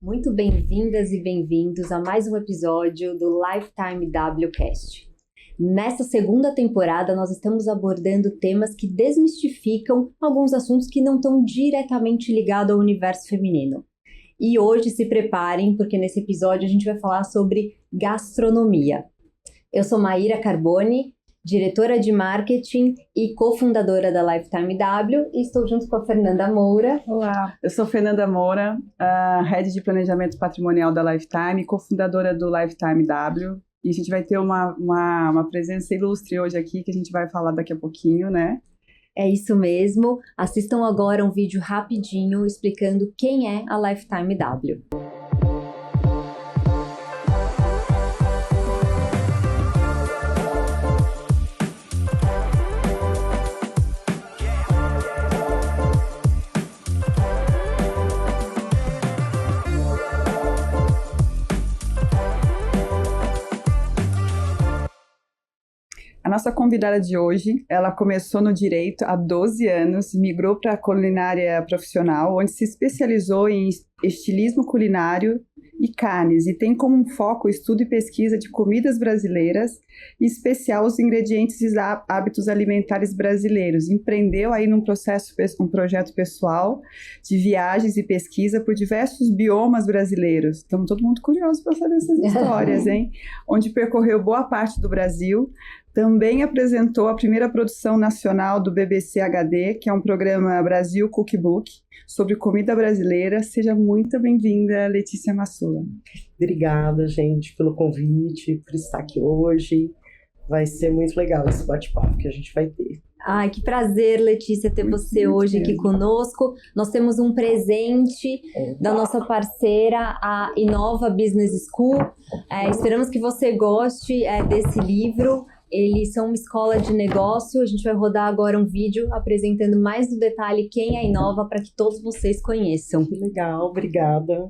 Muito bem-vindas e bem-vindos a mais um episódio do Lifetime WCast. Nesta segunda temporada, nós estamos abordando temas que desmistificam alguns assuntos que não estão diretamente ligados ao universo feminino. E hoje se preparem, porque nesse episódio a gente vai falar sobre gastronomia. Eu sou Maíra Carboni, diretora de marketing e cofundadora da Lifetime W, e estou junto com a Fernanda Moura. Olá, eu sou Fernanda Moura, Head de Planejamento Patrimonial da Lifetime, cofundadora do Lifetime W, e a gente vai ter uma presença ilustre hoje aqui, que a gente vai falar daqui a pouquinho, né? É isso mesmo. Assistam agora um vídeo rapidinho explicando quem é a Lifetime W. A nossa convidada de hoje, ela começou no direito há 12 anos, migrou para a culinária profissional, onde se especializou em estilismo culinário e carnes, e tem como foco o estudo e pesquisa de comidas brasileiras, em especial os ingredientes e hábitos alimentares brasileiros. Empreendeu aí um projeto pessoal de viagens e pesquisa por diversos biomas brasileiros. Estamos todo mundo curioso para saber essas histórias, hein? Onde percorreu boa parte do Brasil. Também apresentou a primeira produção nacional do BBC HD, que é um programa Brasil Cookbook, sobre comida brasileira. Seja muito bem-vinda, Letícia Massula. Obrigada, gente, pelo convite, por estar aqui hoje. Vai ser muito legal esse bate-papo que a gente vai ter. Ai, que prazer, Letícia, ter você hoje aqui conosco. Nós temos um presente da nossa parceira, a Inova Business School. Esperamos que você goste desse livro. Eles são uma escola de negócio. A gente vai rodar agora um vídeo apresentando mais no detalhe quem é a Inova para que todos vocês conheçam. Que legal, obrigada.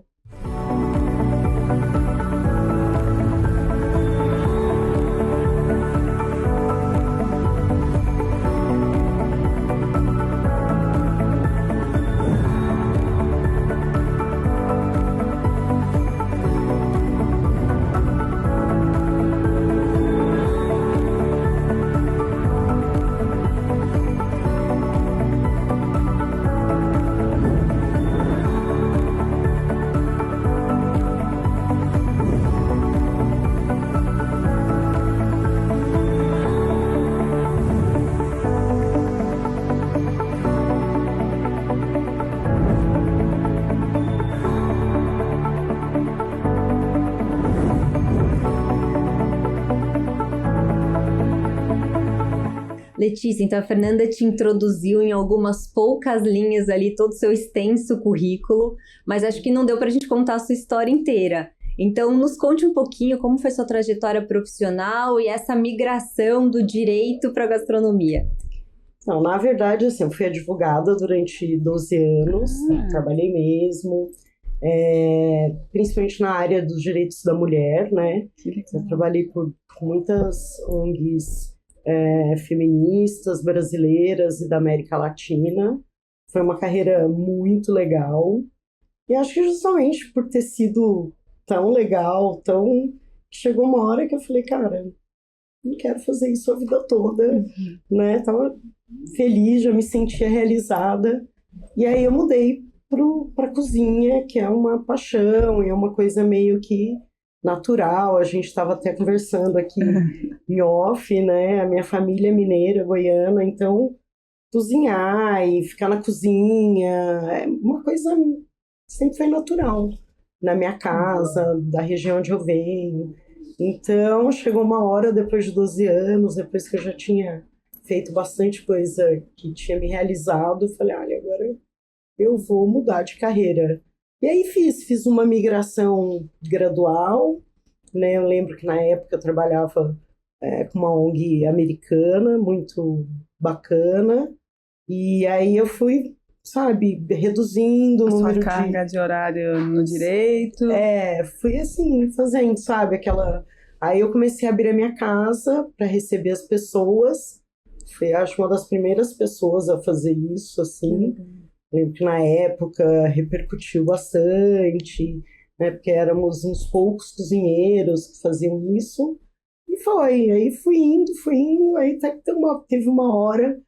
Letícia, então a Fernanda te introduziu em algumas poucas linhas ali, todo o seu extenso currículo, mas acho que não deu para a gente contar a sua história inteira. Então, nos conte um pouquinho como foi sua trajetória profissional e essa migração do direito para a gastronomia. Não, na verdade, assim, eu fui advogada durante 12 anos, trabalhei mesmo, principalmente na área dos direitos da mulher, né? Eu trabalhei por muitas ONGs feministas brasileiras e da América Latina. Foi uma carreira muito legal. E acho que justamente por ter sido tão legal, chegou uma hora que eu falei, cara, não quero fazer isso a vida toda, né? Tava feliz, já me sentia realizada. E aí eu mudei para cozinha, que é uma paixão, é uma coisa meio que natural. A gente estava até conversando aqui em off, né? A minha família é mineira, goiana, então cozinhar e ficar na cozinha é uma coisa sempre foi natural na minha casa, da região onde eu venho. Então chegou uma hora, depois de 12 anos, depois que eu já tinha feito bastante coisa que tinha me realizado, eu falei, olha, agora eu vou mudar de carreira. E aí fiz uma migração gradual, né? Eu lembro que na época eu trabalhava com uma ONG americana, muito bacana, e aí eu fui, sabe, reduzindo o número de... Sua carga de horário no direito. Fui assim, fazendo, sabe, aquela... Aí eu comecei a abrir a minha casa para receber as pessoas, fui, acho, uma das primeiras pessoas a fazer isso, assim. Lembro que na época repercutiu bastante, né? Porque éramos uns poucos cozinheiros que faziam isso. E foi, aí fui indo, aí até que teve uma hora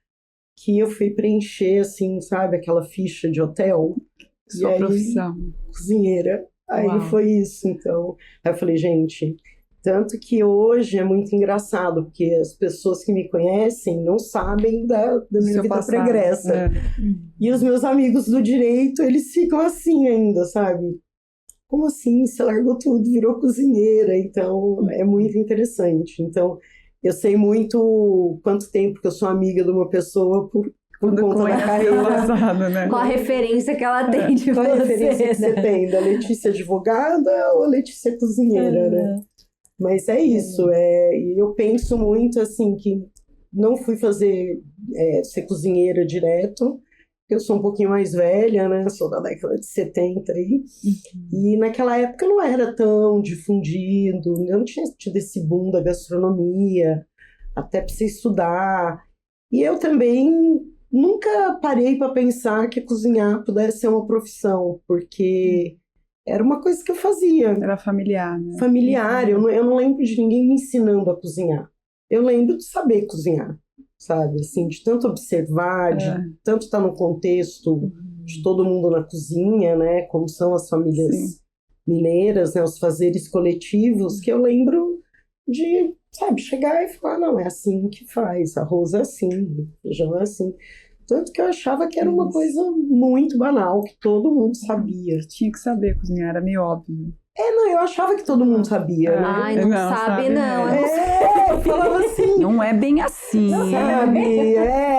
que eu fui preencher, assim, sabe, aquela ficha de hotel. Sua profissão. Cozinheira. Aí Uau. foi isso, então. Aí eu falei, gente, tanto que hoje é muito engraçado, porque as pessoas que me conhecem não sabem da minha vida pregressa. É. E os meus amigos do direito, eles ficam assim ainda, sabe? Como assim? Você largou tudo, virou cozinheira. Então, é muito interessante. Então, eu sei muito quanto tempo que eu sou amiga de uma pessoa por conta da carreira. Passado, né? Qual a referência que ela tem de Qual a referência que você né? tem? Da Letícia advogada ou a Letícia cozinheira, né? Mas é isso. E eu penso muito, assim, que não fui ser cozinheira direto, eu sou um pouquinho mais velha, né? Sou da década de 70 aí. E naquela época não era tão difundido, não tinha tido esse boom da gastronomia, até para você estudar. E eu também nunca parei para pensar que cozinhar pudesse ser uma profissão, porque era uma coisa que eu fazia. Era familiar, né? Familiar, eu não lembro de ninguém me ensinando a cozinhar. Eu lembro de saber cozinhar. Sabe, assim, de tanto observar, de tanto estar no contexto de todo mundo na cozinha, né, como são as famílias mineiras, né, os fazeres coletivos, que eu lembro de, sabe, chegar e falar, não, é assim que faz, arroz é assim, feijão é assim. Tanto que eu achava que era uma coisa muito banal, que todo mundo sabia. Tinha que saber cozinhar, era meio óbvio. Não, eu achava que todo mundo sabia, né? Ai, não sabe não. Eu falava assim. Não é bem assim. Sabe?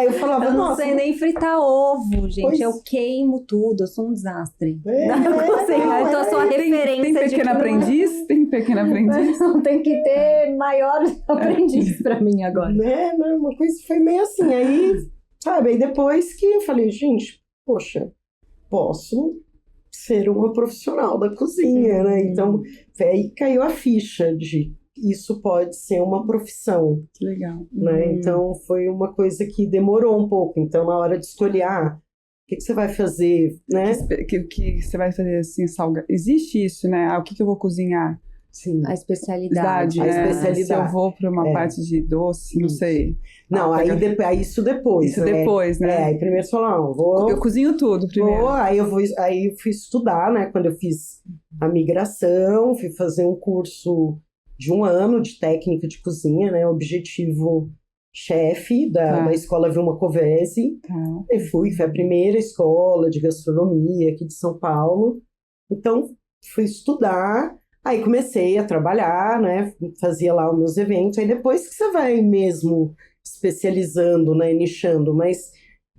Eu falava, Eu não nossa. sei nem fritar ovo, gente. Pois. Eu queimo tudo, eu sou um desastre. Eu sou a referência tem pequeno aprendiz? Tem pequeno aprendiz? Não, tem que ter maiores aprendizes pra mim agora. Não, uma coisa foi meio assim. Aí, sabe, aí depois que eu falei, gente, poxa, posso ser uma profissional da cozinha, né? Então, aí caiu a ficha de isso pode ser uma profissão. Que legal. Né? Então, foi uma coisa que demorou um pouco. Então, na hora de escolher, o que você vai fazer, né? Que você vai fazer assim, Existe isso, né? O que eu vou cozinhar? Sim. A especialidade. A né? especialidade. Se eu vou para uma parte de doce, não sei. Não, aí isso depois. Isso depois, né? Aí primeiro você fala, não, eu cozinho tudo primeiro. Aí eu fui estudar, né? Quando eu fiz a migração, fui fazer um curso de 1 ano de técnica de cozinha, né? Objetivo chefe da escola Vilma Covese. Eu fui a primeira escola de gastronomia aqui de São Paulo. Então, fui estudar. Aí comecei a trabalhar, né? Fazia lá os meus eventos. Aí depois que você vai mesmo especializando, né? Nichando. Mas,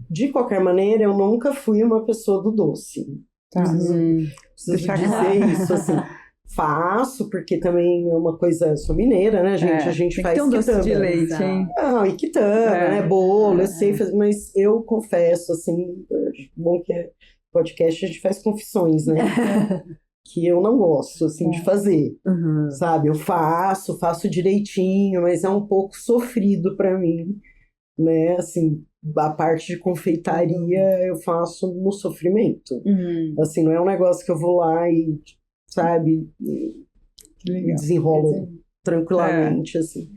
de qualquer maneira, eu nunca fui uma pessoa do doce. Preciso dizer isso, assim. Faço, porque também é uma coisa, sou mineira, né, gente? A gente faz tem um doce quitanda. de leite, hein? Não, e quitanda, né? Bolo, eu sei fazer, mas eu confesso, assim, bom que é podcast, a gente faz confissões, né? Que eu não gosto, assim, de fazer, sabe? Eu faço direitinho, mas é um pouco sofrido para mim, né? Assim, a parte de confeitaria eu faço no sofrimento. Assim, não é um negócio que eu vou lá e, sabe, desenrolo tranquilamente, assim.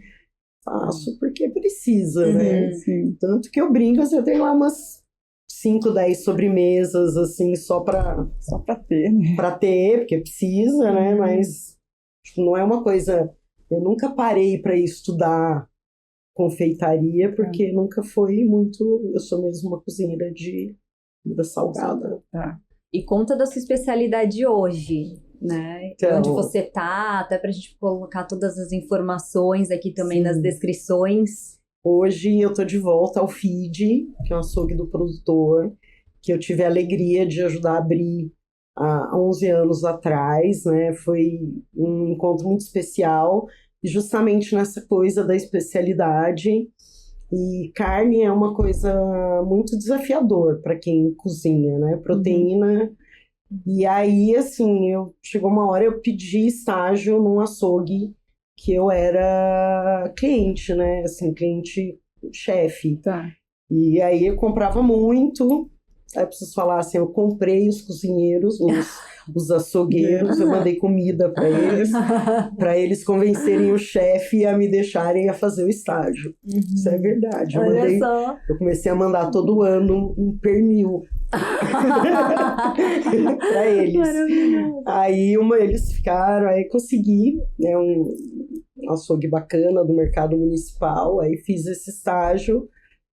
Faço porque precisa, né? Sim. Tanto que eu brinco, assim, eu tenho lá umas 5, 10 sobremesas, assim, só pra ter, né? Pra ter, porque precisa, né? Mas tipo, não é uma coisa... Eu nunca parei para estudar confeitaria, porque nunca foi muito... Eu sou mesmo uma cozinheira de comida salgada. E conta da sua especialidade hoje, né? Então, onde você tá, até pra gente colocar todas as informações aqui também nas descrições. Hoje eu tô de volta ao Feed, que é o açougue do produtor, que eu tive a alegria de ajudar a abrir há 11 anos atrás, né? Foi um encontro muito especial, justamente nessa coisa da especialidade. E carne é uma coisa muito desafiador para quem cozinha, né? Proteína. E aí, assim, chegou uma hora eu pedi estágio num açougue que eu era cliente, né? Assim, cliente-chefe. Tá. E aí eu comprava muito Aí eu preciso falar assim, eu comprei os cozinheiros, os açougueiros, eu mandei comida para eles convencerem o chefe a me deixarem a fazer o estágio. Isso é verdade. Eu comecei a mandar todo ano um pernil para eles. Aí eles ficaram, aí consegui, né, um açougue bacana do mercado municipal, aí fiz esse estágio.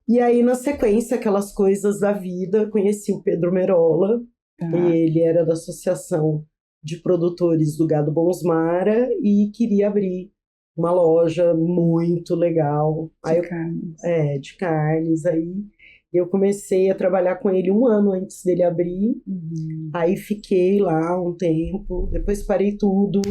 E aí, na sequência, aquelas coisas da vida, conheci o Pedro Merola, ele era da Associação de Produtores do Gado Bonsmara e queria abrir uma loja muito legal. De carnes. Aí eu comecei a trabalhar com ele 1 ano antes dele abrir, aí fiquei lá um tempo, depois parei tudo,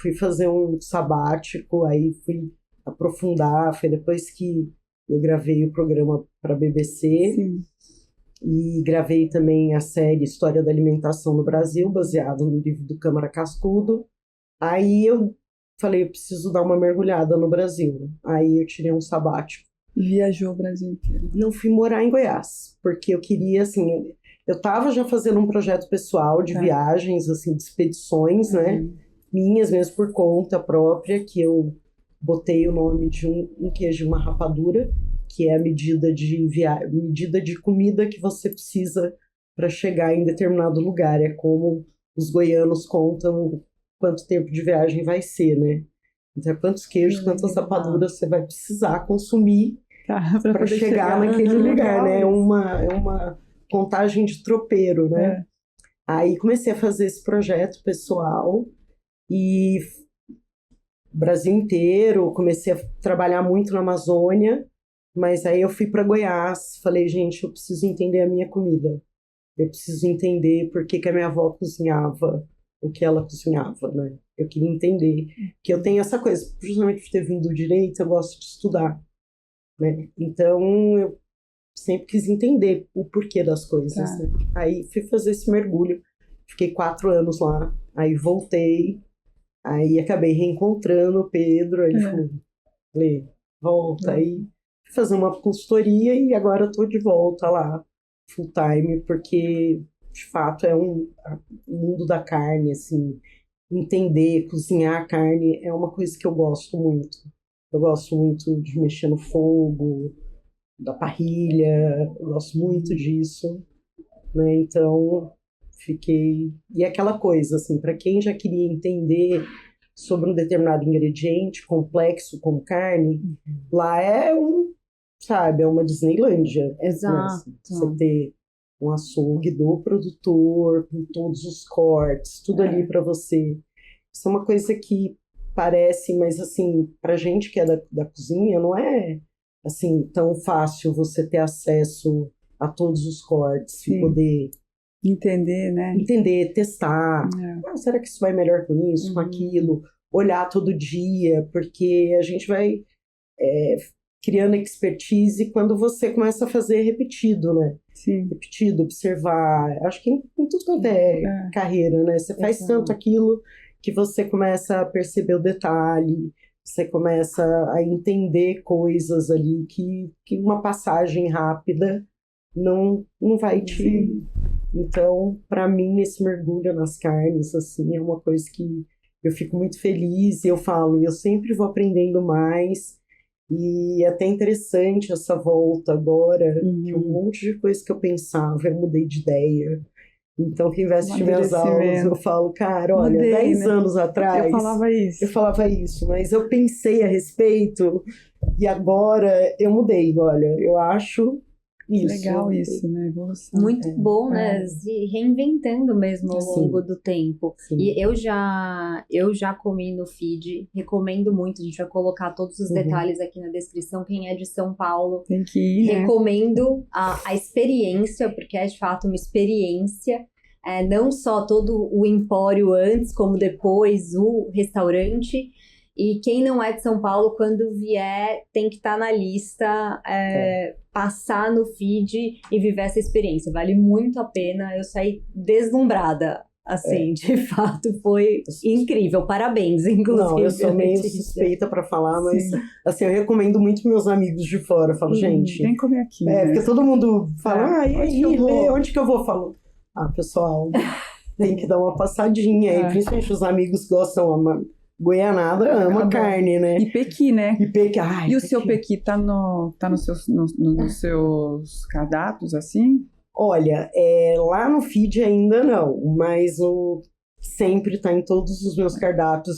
fui fazer um sabático, aí fui aprofundar, foi depois que eu gravei o programa para a BBC. Sim. E gravei também a série História da Alimentação no Brasil, baseado no livro do Câmara Cascudo. Aí eu falei, eu preciso dar uma mergulhada no Brasil. Aí eu tirei um sabático. Viajou o Brasil inteiro. Não fui morar em Goiás, porque eu queria, assim, eu estava já fazendo um projeto pessoal de viagens, assim, de expedições, né? Minhas mesmo por conta própria, que eu botei o nome de um queijo, uma rapadura, que é a medida de comida que você precisa para chegar em determinado lugar. É como os goianos contam quanto tempo de viagem vai ser, né? Então, quantos queijos, quantas rapaduras você vai precisar consumir para chegar naquele lugar, né? É uma contagem de tropeiro, né? Aí comecei a fazer esse projeto pessoal e Brasil inteiro, comecei a trabalhar muito na Amazônia, mas aí eu fui para Goiás, falei, gente, eu preciso entender a minha comida, eu preciso entender por que a minha avó cozinhava o que ela cozinhava, né? Eu queria entender, que eu tenho essa coisa, justamente por ter vindo do direito, eu gosto de estudar, né? Então, eu sempre quis entender o porquê das coisas, né? Aí fui fazer esse mergulho, fiquei 4 anos lá, aí voltei, aí acabei reencontrando o Pedro, aí ele falei, volta, aí fui fazer uma consultoria e agora estou de volta lá, full time, porque de fato é um mundo da carne, assim, entender, cozinhar a carne é uma coisa que eu gosto muito. Eu gosto muito de mexer no fogo, da parrilha, eu gosto muito disso, né? Então, fiquei... E aquela coisa, assim, para quem já queria entender sobre um determinado ingrediente complexo como carne, lá é sabe, é uma Disneylândia. Exato. Né? Você ter um açougue do produtor, com todos os cortes, tudo ali para você. Isso é uma coisa que parece, mas assim, pra gente que é da cozinha, não é assim tão fácil você ter acesso a todos os cortes e poder entender, né? Entender, testar. Será que isso vai melhor com isso, com aquilo? Olhar todo dia, porque a gente vai criando expertise quando você começa a fazer repetido, né? Sim. Repetido, observar. Acho que em tudo quanto é carreira, né? Você faz tanto aquilo que você começa a perceber o detalhe, você começa a entender coisas ali que uma passagem rápida não vai te... Então, para mim, esse mergulho nas carnes, assim, é uma coisa que eu fico muito feliz e eu falo, eu sempre vou aprendendo mais. E é até interessante essa volta agora, que um monte de coisa que eu pensava, eu mudei de ideia. Então, quem vai assistir minhas aulas, eu falo, cara, olha, 10 anos atrás... Eu falava isso, mas eu pensei a respeito e agora eu mudei, olha, eu acho... Isso. Legal isso, né? Evolução. Muito bom, né? Se reinventando mesmo ao longo do tempo. Sim. E eu já comi no feed, recomendo muito. A gente vai colocar todos os detalhes aqui na descrição. Quem é de São Paulo, tem que ir, né? Recomendo a experiência, porque é de fato uma experiência. Não só todo o empório antes, como depois o restaurante. E quem não é de São Paulo, quando vier, tem que estar na lista, passar no feed e viver essa experiência. Vale muito a pena. Eu saí deslumbrada. Assim, de fato, foi incrível. Parabéns, inclusive. Não, eu sou meio Letícia. suspeita para falar, mas Sim. assim, eu recomendo muito pros meus amigos de fora. Eu falo, gente, Vem comer aqui. porque Né? todo mundo fala, e onde aí, que eu vou? Lê, onde que eu vou? Eu falo, pessoal, tem que dar uma passadinha. E principalmente os amigos que gostam, goianada ama carne, né? E pequi, né? E pequi, ai, E o seu pequi tá nos seus cardápios, assim? Olha, lá no feed ainda não, mas sempre tá em todos os meus cardápios.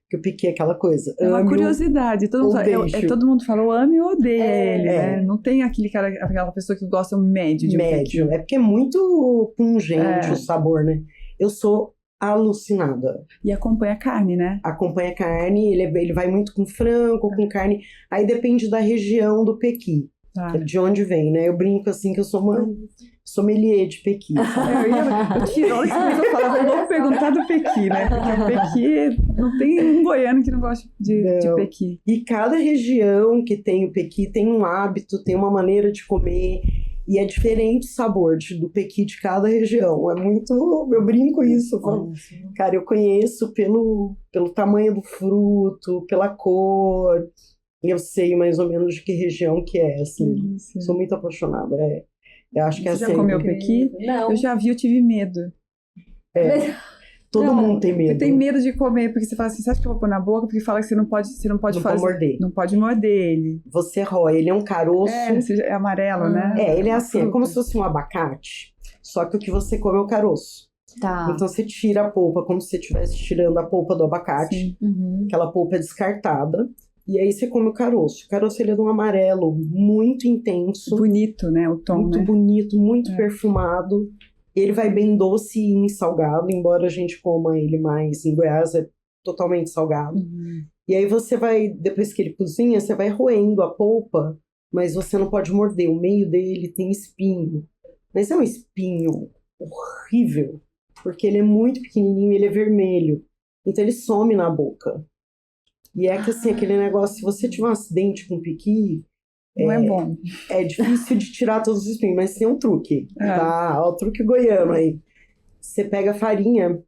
Que eu piquei aquela coisa. É uma curiosidade. Todo mundo falou ame ou odeia ele, né? Não tem aquela pessoa que gosta médio de um pequi. É porque é muito pungente o sabor, né? Eu sou alucinada. E acompanha a carne, né? Acompanha a carne, ele vai muito com frango, com carne. Aí depende da região do pequi. De onde vem, né? Eu brinco assim que eu sou uma sommelier de pequi. Eu tiro, olha que coisa eu falava, eu vou perguntar do pequi, né? Porque o pequi, não tem um goiano que não gosta de pequi. E cada região que tem o pequi tem um hábito, tem uma maneira de comer, e é diferente o sabor do pequi de cada região. É muito... Eu brinco isso. Eu falo, cara, eu conheço pelo tamanho do fruto, pela cor... Eu sei mais ou menos de que região que é, assim. Sou muito apaixonada. Eu acho que Você já comeu pequi? Não. Eu já vi, eu tive medo. Todo mundo tem medo. Eu tenho medo de comer, porque você fala assim, você acha que eu vou pôr na boca? Porque fala que você não pode fazer. Morder. Não pode morder ele. Você rói, ele é um caroço. É amarelo, né? Ele é assim, é como se fosse um abacate, só que o que você come é o caroço. Tá. Então você tira a polpa, como se você estivesse tirando a polpa do abacate. Aquela polpa é descartada. E aí você come o caroço. O caroço, ele é de um amarelo muito intenso. Bonito, né? O tom, muito né? bonito, muito perfumado. Ele vai bem doce e salgado, embora a gente coma ele mais em Goiás, é totalmente salgado. E aí você vai, depois que ele cozinha, você vai roendo a polpa, mas você não pode morder. O meio dele tem espinho. Mas é um espinho horrível, porque ele é muito pequenininho, ele é vermelho. Então ele some na boca. E é que assim, aquele negócio, se você tiver um acidente com pequi... Não é bom. É difícil de tirar todos os espinhos, mas tem um truque, tá? Ó, o truque goiano aí. Você pega a farinha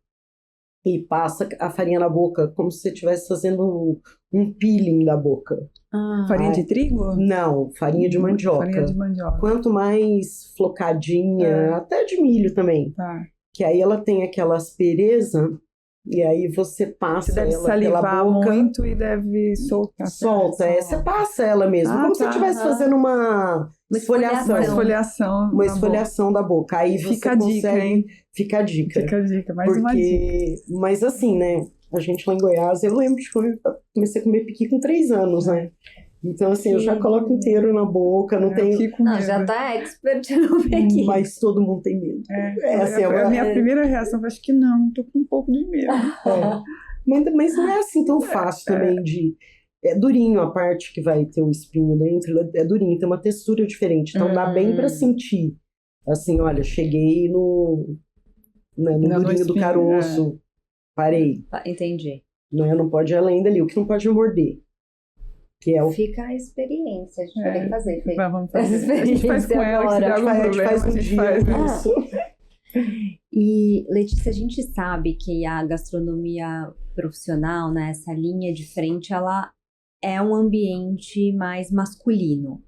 e passa a farinha na boca, como se você estivesse fazendo um peeling da boca. Farinha de trigo? Não, farinha de mandioca. Farinha de mandioca. Quanto mais flocadinha, até de milho também. Que aí ela tem aquela aspereza... E aí você passa ela pela boca. Você deve salivar muito e deve soltar. Solta, você passa ela mesmo. Como se você estivesse fazendo uma esfoliação. Uma esfoliação da boca. Aí fica você a dica, hein? Fica a dica. Fica a dica, mais uma dica. Mas assim, né? A gente lá em Goiás, eu lembro de quando eu comecei a comer pequi com 3 anos, né? Então, assim, eu já coloco inteiro na boca, não tenho... já tá expert no pequi. Mas todo mundo tem medo. Assim, a minha primeira reação foi, acho que não, tô com um pouco de medo. Mas não é assim tão fácil também de... É durinho a parte que vai ter o espinho dentro, é durinho, tem uma textura diferente. Então dá bem pra sentir. Assim, olha, cheguei no durinho do caroço, parei. Entendi. Não pode ir além dali, o que não pode é morder. Que é Fica a experiência, a gente vai ter que fazer. Vamos fazer. A gente faz com ela, agora. A gente faz um dia isso. E, Letícia, a gente sabe que a gastronomia profissional, né, essa linha de frente, ela é um ambiente mais masculino,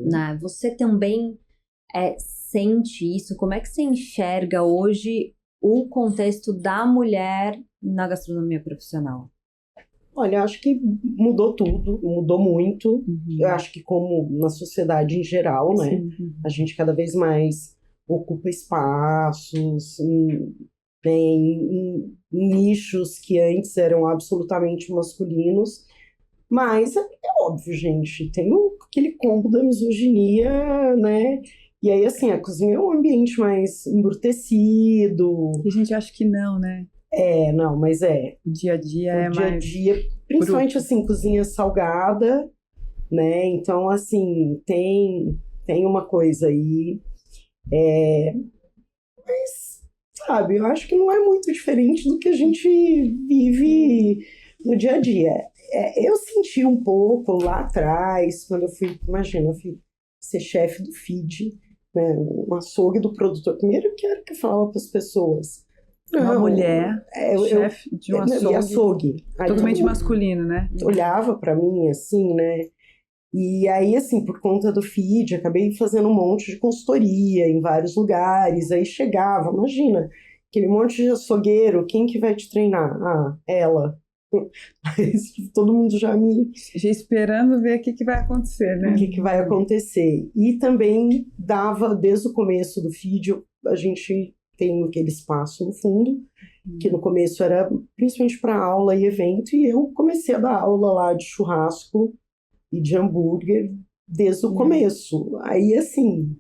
né? Você também sente isso? Como é que você enxerga hoje o contexto da mulher na gastronomia profissional? Olha, eu acho que mudou tudo, mudou muito. Eu acho que como na sociedade em geral, né? A gente cada vez mais ocupa espaços em nichos que antes eram absolutamente masculinos. Mas é óbvio, gente, tem aquele combo da misoginia, né? E aí, assim, a cozinha é um ambiente mais embrutecido. E a gente acha que não, né? Não, mas O dia a dia o dia a dia, principalmente bruto. Assim, cozinha salgada, né? Então, assim, tem uma coisa aí. Mas, sabe, eu acho que não é muito diferente do que a gente vive no dia a dia. Eu senti um pouco lá atrás, quando eu fui ser chefe do feed, né? Um açougue do produtor. Primeiro que era que eu falava para as pessoas. Uma mulher, chefe de um e açougue. Aí, totalmente masculino, né? Olhava pra mim, assim, né? E aí, assim, por conta do feed, acabei fazendo um monte de consultoria em vários lugares. Aí chegava, imagina, aquele monte de açougueiro, quem que vai te treinar? Ah, ela. Aí, todo mundo já esperando ver o que vai acontecer, né? O que vai acontecer. E também dava, desde o começo do feed, a gente tem aquele espaço no fundo, que no começo era principalmente para aula e evento, e eu comecei a dar aula lá de churrasco e de hambúrguer desde o começo. Aí, assim,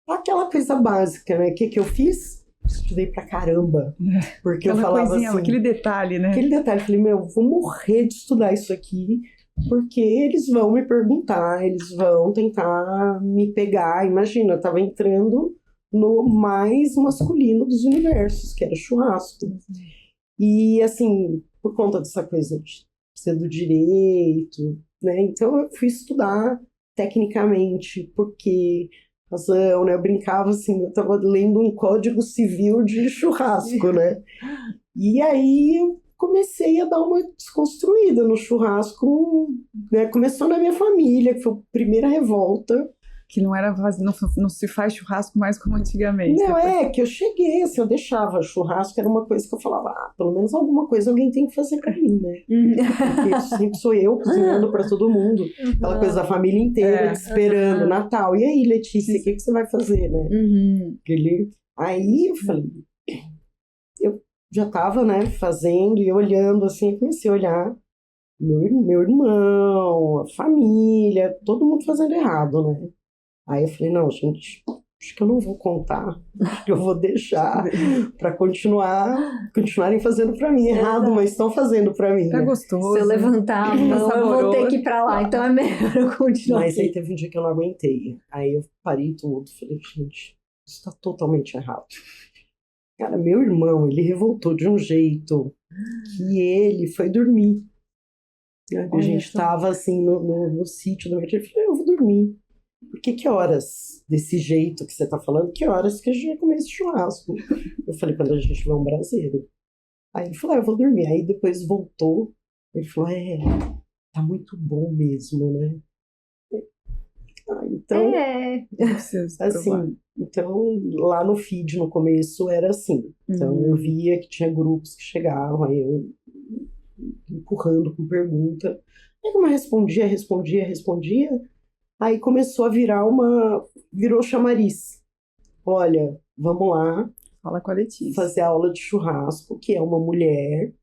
aquela coisa básica, né? O que eu fiz? Estudei pra caramba. Porque eu falava coisinha, assim... Aquele detalhe, né? Aquele detalhe. Falei, meu, vou morrer de estudar isso aqui, porque eles vão me perguntar, eles vão tentar me pegar. Imagina, eu tava entrando no mais masculino dos universos, que era churrasco. E, assim, por conta dessa coisa de ser do direito, né? Então, eu fui estudar tecnicamente, porque... razão, né? Eu brincava assim, eu tava lendo um código civil de churrasco, né? E aí eu comecei a dar uma desconstruída no churrasco, né? Começou na minha família, que foi a primeira revolta. Que não se faz churrasco mais como antigamente. Não, que eu cheguei, assim, eu deixava churrasco, era uma coisa que eu falava, pelo menos alguma coisa alguém tem que fazer pra mim, né? Porque sempre sou eu cozinhando pra todo mundo, aquela coisa da família inteira, esperando, Natal. E aí, Letícia, o que você vai fazer, né? Aí eu falei, eu já tava, né, fazendo e olhando, assim, comecei a olhar meu irmão, a família, todo mundo fazendo errado, né? Aí eu falei, não, gente, acho que eu não vou contar, acho que eu vou deixar para continuarem fazendo para mim errado, mas estão fazendo para mim. Tá gostoso. Se eu levantar a mão, eu vou ter que ir para lá, então é melhor eu continuar. Mas aí teve um dia que eu não aguentei, aí eu parei tudo, falei, gente, isso tá totalmente errado. Cara, meu irmão, ele revoltou de um jeito que ele foi dormir. A gente tava assim no sítio do meu tio, eu falei, eu vou dormir. Porque que horas, desse jeito que você tá falando, que horas que a gente vai comer esse churrasco? Eu falei, quando a gente tiver um braseiro. Aí ele falou, eu vou dormir. Aí depois voltou, ele falou, tá muito bom mesmo, né? Então, assim, então lá no feed no começo era assim. Então eu via que tinha grupos que chegavam, aí eu empurrando com pergunta. Aí como eu respondia, aí começou a virou chamariz. Olha, vamos lá, fala com a Letícia, fazer aula de churrasco, que é uma mulher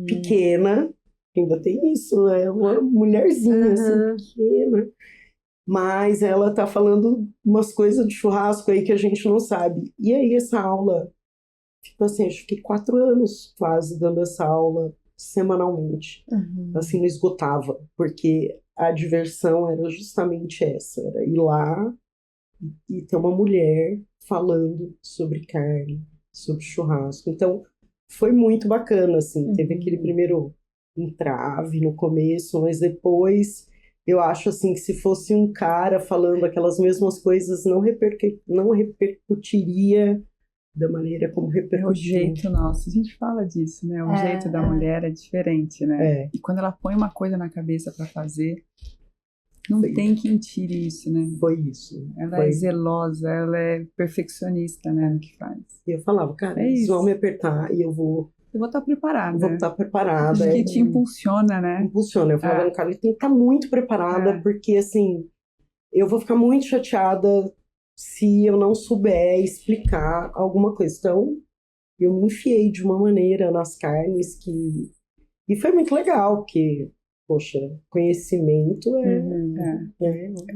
pequena, ainda tem isso, né? Uma mulherzinha assim, pequena, mas ela tá falando umas coisas de churrasco aí que a gente não sabe. E aí essa aula, tipo assim, acho que 4 anos quase dando essa aula semanalmente, assim, não esgotava, porque a diversão era justamente essa, era ir lá e ter uma mulher falando sobre carne, sobre churrasco. Então, foi muito bacana, assim, teve aquele primeiro entrave no começo, mas depois eu acho, assim, que se fosse um cara falando aquelas mesmas coisas, não repercutiria da maneira como repercutiu. É o jeito nosso, a gente fala disso, né? O jeito da mulher é diferente, né? E quando ela põe uma coisa na cabeça para fazer, não tem quem tire isso, né? Foi isso. Ela é zelosa, ela é perfeccionista, né, no que faz. E eu falava, cara, eles vão me apertar e eu vou estar preparada. Vou estar preparada. Acho que te impulsiona, né? Impulsiona. Eu falava, cara, ele tem que estar muito preparada, porque, assim, eu vou ficar muito chateada se eu não souber explicar alguma coisa. Então, eu me enfiei de uma maneira nas carnes que... E foi muito legal, porque, poxa, conhecimento é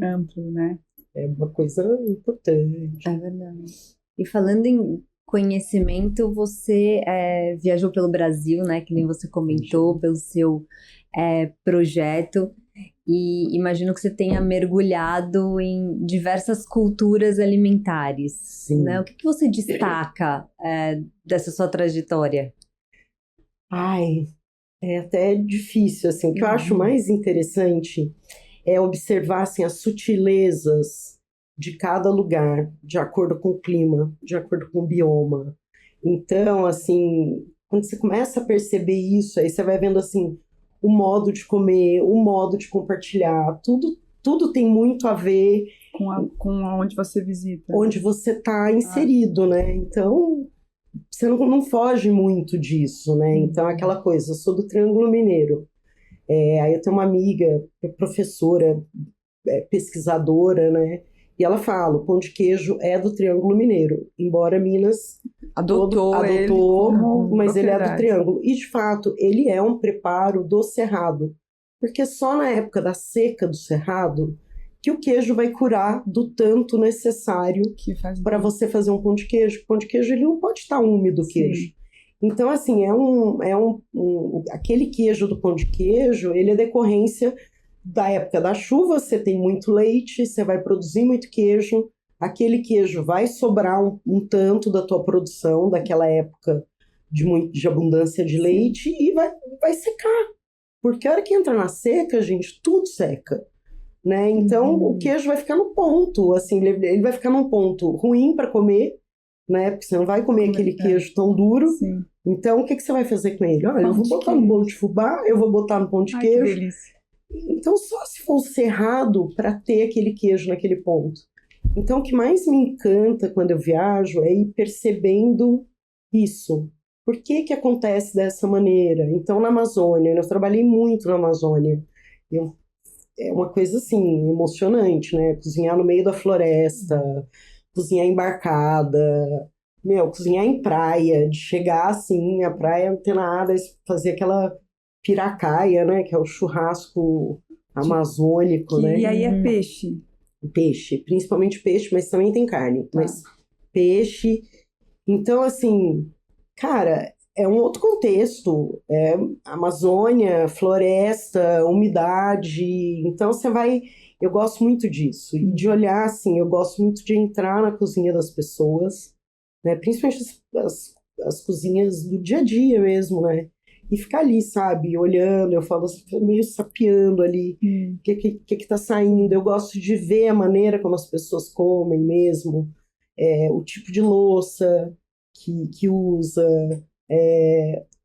amplo, né? É uma coisa importante. É verdade. E falando em conhecimento, você viajou pelo Brasil, né? Que nem você comentou, pelo seu projeto. E imagino que você tenha mergulhado em diversas culturas alimentares. Sim. Né? O que você destaca dessa sua trajetória? Ai, é até difícil, assim. O que eu acho mais interessante é observar, assim, as sutilezas de cada lugar, de acordo com o clima, de acordo com o bioma. Então, assim, quando você começa a perceber isso, aí você vai vendo, assim, o modo de comer, o modo de compartilhar, tudo tem muito a ver Com onde você visita. onde você está inserido, né? Então, você não foge muito disso, né? Então, aquela coisa, eu sou do Triângulo Mineiro. Aí eu tenho uma amiga, que é professora, pesquisadora, né? E ela fala, o pão de queijo é do Triângulo Mineiro, embora Minas Adotou ele como mas ele é do propriedade. Triângulo. E, de fato, ele é um preparo do Cerrado, porque só na época da seca do Cerrado que o queijo vai curar do tanto necessário Que faz para você fazer um pão de queijo. O pão de queijo ele não pode estar úmido, o Sim. queijo. Então, assim, aquele queijo do pão de queijo, ele é decorrência da época da chuva, você tem muito leite, você vai produzir muito queijo, aquele queijo vai sobrar um tanto da tua produção daquela época de abundância de leite e vai secar. Porque a hora que entra na seca, gente, tudo seca. Né? Então, o queijo vai ficar no ponto, assim, ele vai ficar num ponto ruim para comer, né? Porque você não vai comer aquele queijo tão duro. Sim. Então, o que você vai fazer com ele? Olha, Pão eu vou de botar no queijo. bolo de fubá, eu vou botar no pão de Ai, que queijo. delícia. Então, só se for o cerrado para ter aquele queijo naquele ponto. Então, o que mais me encanta quando eu viajo é ir percebendo isso. Por que que acontece dessa maneira? Então, na Amazônia, eu trabalhei muito na Amazônia. É uma coisa, assim, emocionante, né? Cozinhar no meio da floresta, cozinhar embarcada, cozinhar em praia, de chegar assim, a praia não tem nada, fazer aquela piracaia, né? Que é o churrasco amazônico, né? E aí é peixe. Peixe, principalmente peixe, mas também tem carne. Mas peixe. Então, assim, cara, é um outro contexto. É Amazônia, floresta, umidade. Então, você vai. Eu gosto muito disso. E de olhar, assim, eu gosto muito de entrar na cozinha das pessoas, né? Principalmente as cozinhas do dia a dia mesmo, né? E ficar ali, sabe, olhando, eu falo assim, meio sapeando ali, o que tá saindo. Eu gosto de ver a maneira como as pessoas comem mesmo, o tipo de louça que usa,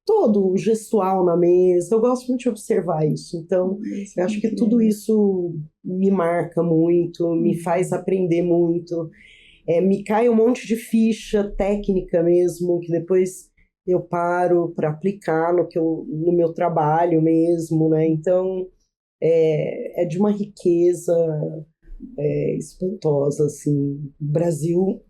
todo o gestual na mesa. Eu gosto muito de observar isso. Então, eu acho que tudo isso me marca muito, me faz aprender muito. Me cai um monte de ficha técnica mesmo, que depois eu paro para aplicar no meu trabalho mesmo, né? Então, é de uma riqueza espantosa, assim. O Brasil,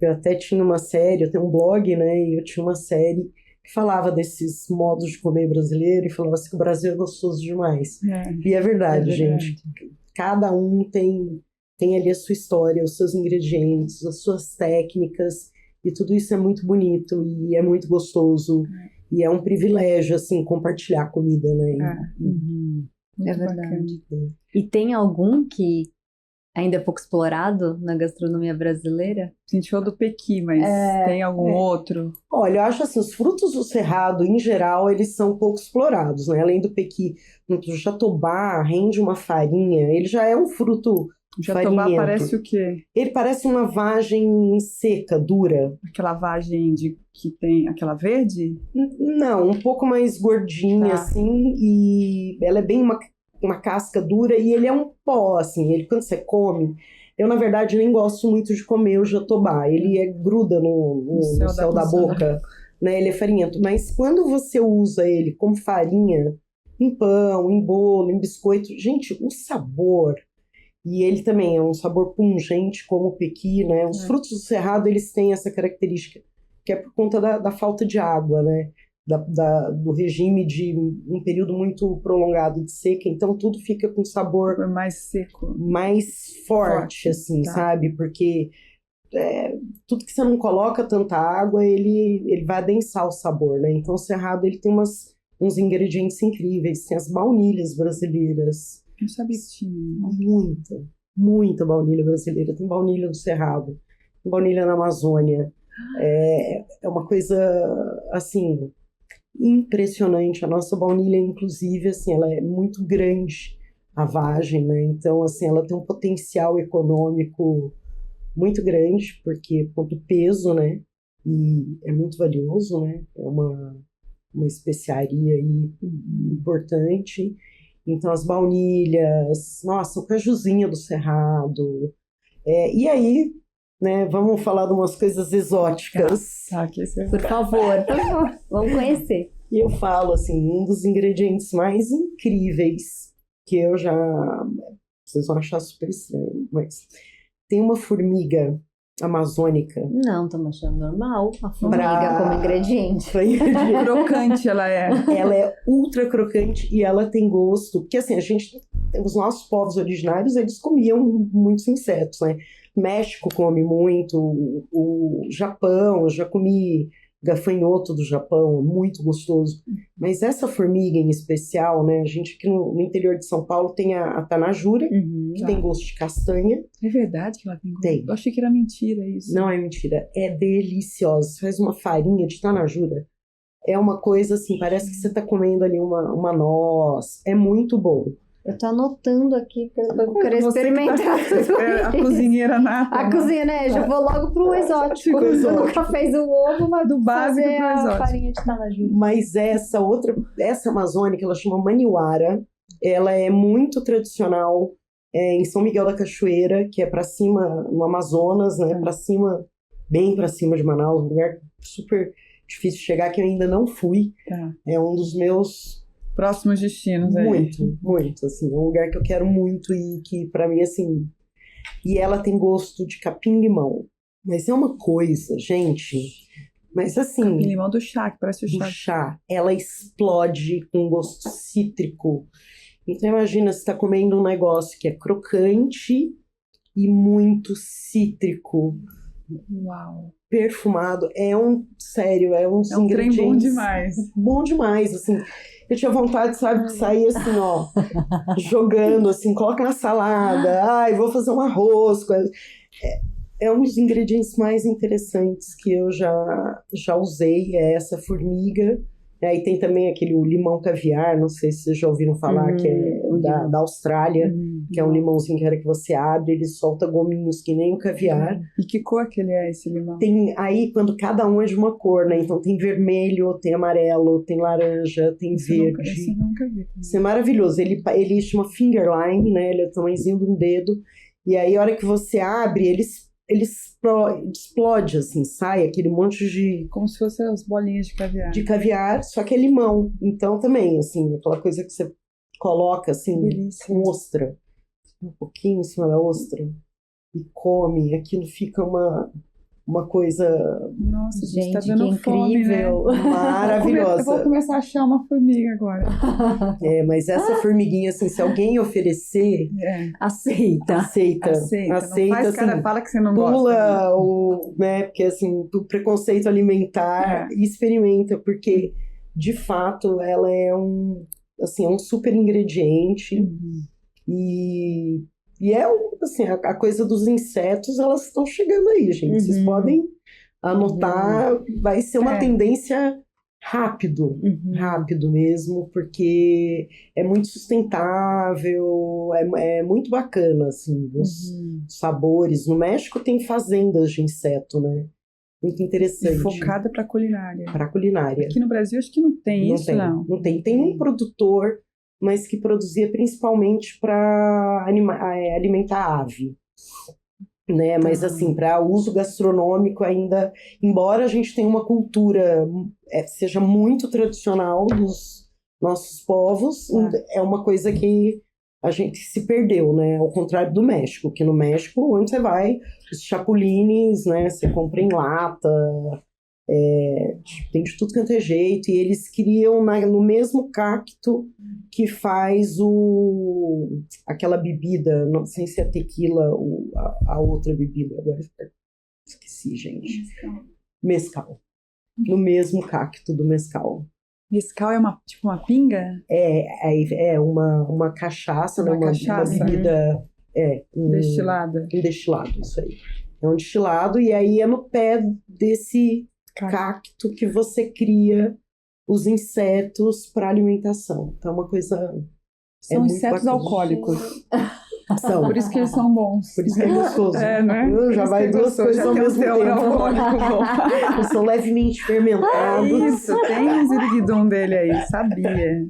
eu até tinha uma série, eu tenho um blog, né? E eu tinha uma série que falava desses modos de comer brasileiro e falava assim que o Brasil é gostoso demais. E é verdade, gente. Cada um tem ali a sua história, os seus ingredientes, as suas técnicas, e tudo isso é muito bonito e é muito gostoso. E é um privilégio, assim, compartilhar comida, né? É verdade. E tem algum que ainda é pouco explorado na gastronomia brasileira? A gente falou do pequi, mas tem algum outro? Olha, eu acho assim, os frutos do cerrado, em geral, eles são pouco explorados, né? Além do pequi, o jatobá rende uma farinha, ele já é um fruto O jatobá farinhento. parece o quê? Ele parece uma vagem seca, dura. Aquela vagem que tem aquela verde? Não, um pouco mais gordinha, assim, e ela é bem uma casca dura, e ele é um pó, assim, ele quando você come... Eu, na verdade, nem gosto muito de comer o jatobá, ele gruda no céu da boca, né? Ele é farinhento, mas quando você usa ele como farinha, em pão, em bolo, em biscoito, gente, o sabor... E ele também é um sabor pungente, como o pequi, né? Os frutos do cerrado, eles têm essa característica, que é por conta da falta de água, né? Do regime de um período muito prolongado de seca. Então, tudo fica com sabor mais seco, mais forte, assim, sabe? Porque tudo que você não coloca tanta água, ele vai adensar o sabor, né? Então, o cerrado, ele tem uns ingredientes incríveis. Tem as baunilhas brasileiras. Não sabia que tinha. Muita baunilha brasileira. Tem baunilha no Cerrado, tem baunilha na Amazônia. É uma coisa, assim, impressionante. A nossa baunilha, inclusive, assim, ela é muito grande, a vagem, né? Então, assim, ela tem um potencial econômico muito grande, porque, por conta do peso, né? e é muito valioso, né? É uma especiaria aí importante. Então, as baunilhas, nossa, o cajuzinho do Cerrado. E aí, né, vamos falar de umas coisas exóticas. Por favor, vamos conhecer. E eu falo, assim, um dos ingredientes mais incríveis que eu já... Vocês vão achar super estranho, mas tem uma formiga amazônica. Não, estamos achando normal a formiga como ingrediente. Crocante ela é. Ela é ultra crocante e ela tem gosto. Porque assim, os nossos povos originários, eles comiam muitos insetos, né? México come muito, o Japão, eu já comi gafanhoto do Japão, muito gostoso. Mas essa formiga em especial, né? A gente aqui no interior de São Paulo tem a tanajura, que tem gosto de castanha. É verdade que ela tem gosto? Tem. Eu achei que era mentira isso. Não é mentira, é deliciosa. Você faz uma farinha de tanajura, é uma coisa assim, parece que você está comendo ali uma noz. É muito bom. Eu tô anotando aqui pra eu querer experimentar tudo A cozinheira nata. A cozinha, né? Já vou logo pro exótico. Você nunca fez o ovo, mas do básico fazer pro exótico. A farinha de tanajura. Mas essa amazônica, ela chama maniwara. Ela é muito tradicional em São Miguel da Cachoeira, que é para cima, no Amazonas, né? Para cima, bem para cima de Manaus, um lugar super difícil de chegar, que eu ainda não fui. Tá. É um dos meus próximos destinos aí. Muito, assim, é um lugar que eu quero muito e que pra mim, assim... E ela tem gosto de capim-limão, mas é uma coisa, gente, mas assim... Capim-limão do chá, que parece o chá. Do chá, ela explode com gosto cítrico. Então imagina, você tá comendo um negócio que é crocante e muito cítrico. Uau! Perfumado, sério, é um trem bom demais. Bom demais, assim... Eu tinha vontade, sabe, de sair assim, ó, jogando, assim, coloca na salada, vou fazer um arroz. É um dos ingredientes mais interessantes que eu já usei, é essa formiga. Aí tem também o limão caviar, não sei se vocês já ouviram falar, que é da Austrália, que é um limãozinho que você abre, ele solta gominhos que nem o caviar. E que cor que ele é, esse limão? Tem aí, quando cada um é de uma cor, né? Então tem vermelho, tem amarelo, tem laranja, tem verde. Esse eu nunca vi. Isso é maravilhoso. Ele chama finger lime, né? Ele é o tamanhozinho de um dedo. E aí, a hora que você abre, ele explode, assim, sai aquele monte de... Como se fossem as bolinhas de caviar. De caviar, só que é limão. Então, também, assim, aquela coisa que você coloca, assim, com ostra. Um pouquinho em cima da ostra. E come. Aquilo fica uma coisa... Nossa, gente, tá dando que fome, incrível. Né? Maravilhosa. Eu vou começar a achar uma formiga agora. Mas essa formiguinha, assim, se alguém oferecer... Aceita. Não faz assim, cara, fala que você não pula gosta. né? Porque, assim, do preconceito alimentar, e experimenta, porque, de fato, ela é um super ingrediente. E é, assim, a coisa dos insetos, elas estão chegando aí, gente. Vocês podem anotar, vai ser uma tendência rápido mesmo, porque é muito sustentável, é muito bacana, assim, os sabores. No México tem fazendas de inseto, né? Muito interessante. E focada para culinária. Para culinária. Aqui no Brasil acho que não tem isso, não. Não tem. Tem um produtor, mas que produzia principalmente para alimentar a ave, né? Mas assim, para uso gastronômico ainda, embora a gente tenha uma cultura seja muito tradicional dos nossos povos, é uma coisa que a gente se perdeu, né? Ao contrário do México, que no México, onde você vai, os chapulines, né? Você compra em lata, tem de tudo quanto é jeito, e eles criam no mesmo cacto que faz aquela bebida, não sei se é tequila ou a outra bebida, agora esqueci, gente. Mescal. No mesmo cacto do mescal. Mescal é tipo uma pinga? É uma cachaça, né? Uma bebida... destilada. Um destilado, isso aí. É um destilado, e aí é no pé desse cacto que você cria os insetos para alimentação. Então é uma coisa... São insetos alcoólicos. São. Por isso que eles são bons. Por isso que é gostoso. Né? Já vai duas coisas ao mesmo tempo. Eles são levemente fermentados. Isso, tem um ziriguidum dele aí, sabia.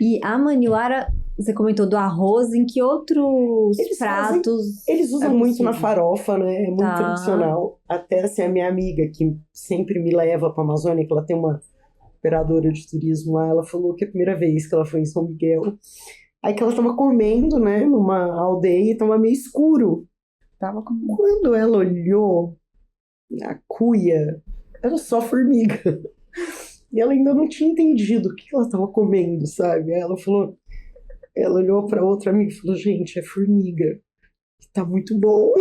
E a maniuara, você comentou do arroz, em que outros pratos? Eles usam muito na farofa, né? É muito tradicional. Até assim, a minha amiga, que sempre me leva para a Amazônia, que ela tem uma operadora de turismo lá, ela falou que é a primeira vez que ela foi em São Miguel, aí que ela estava comendo, né, numa aldeia, e estava meio escuro. Quando ela olhou a cuia, era só formiga. E ela ainda não tinha entendido o que ela estava comendo, sabe? Aí ela olhou para outra amiga e falou, gente, é formiga. Tá muito bom.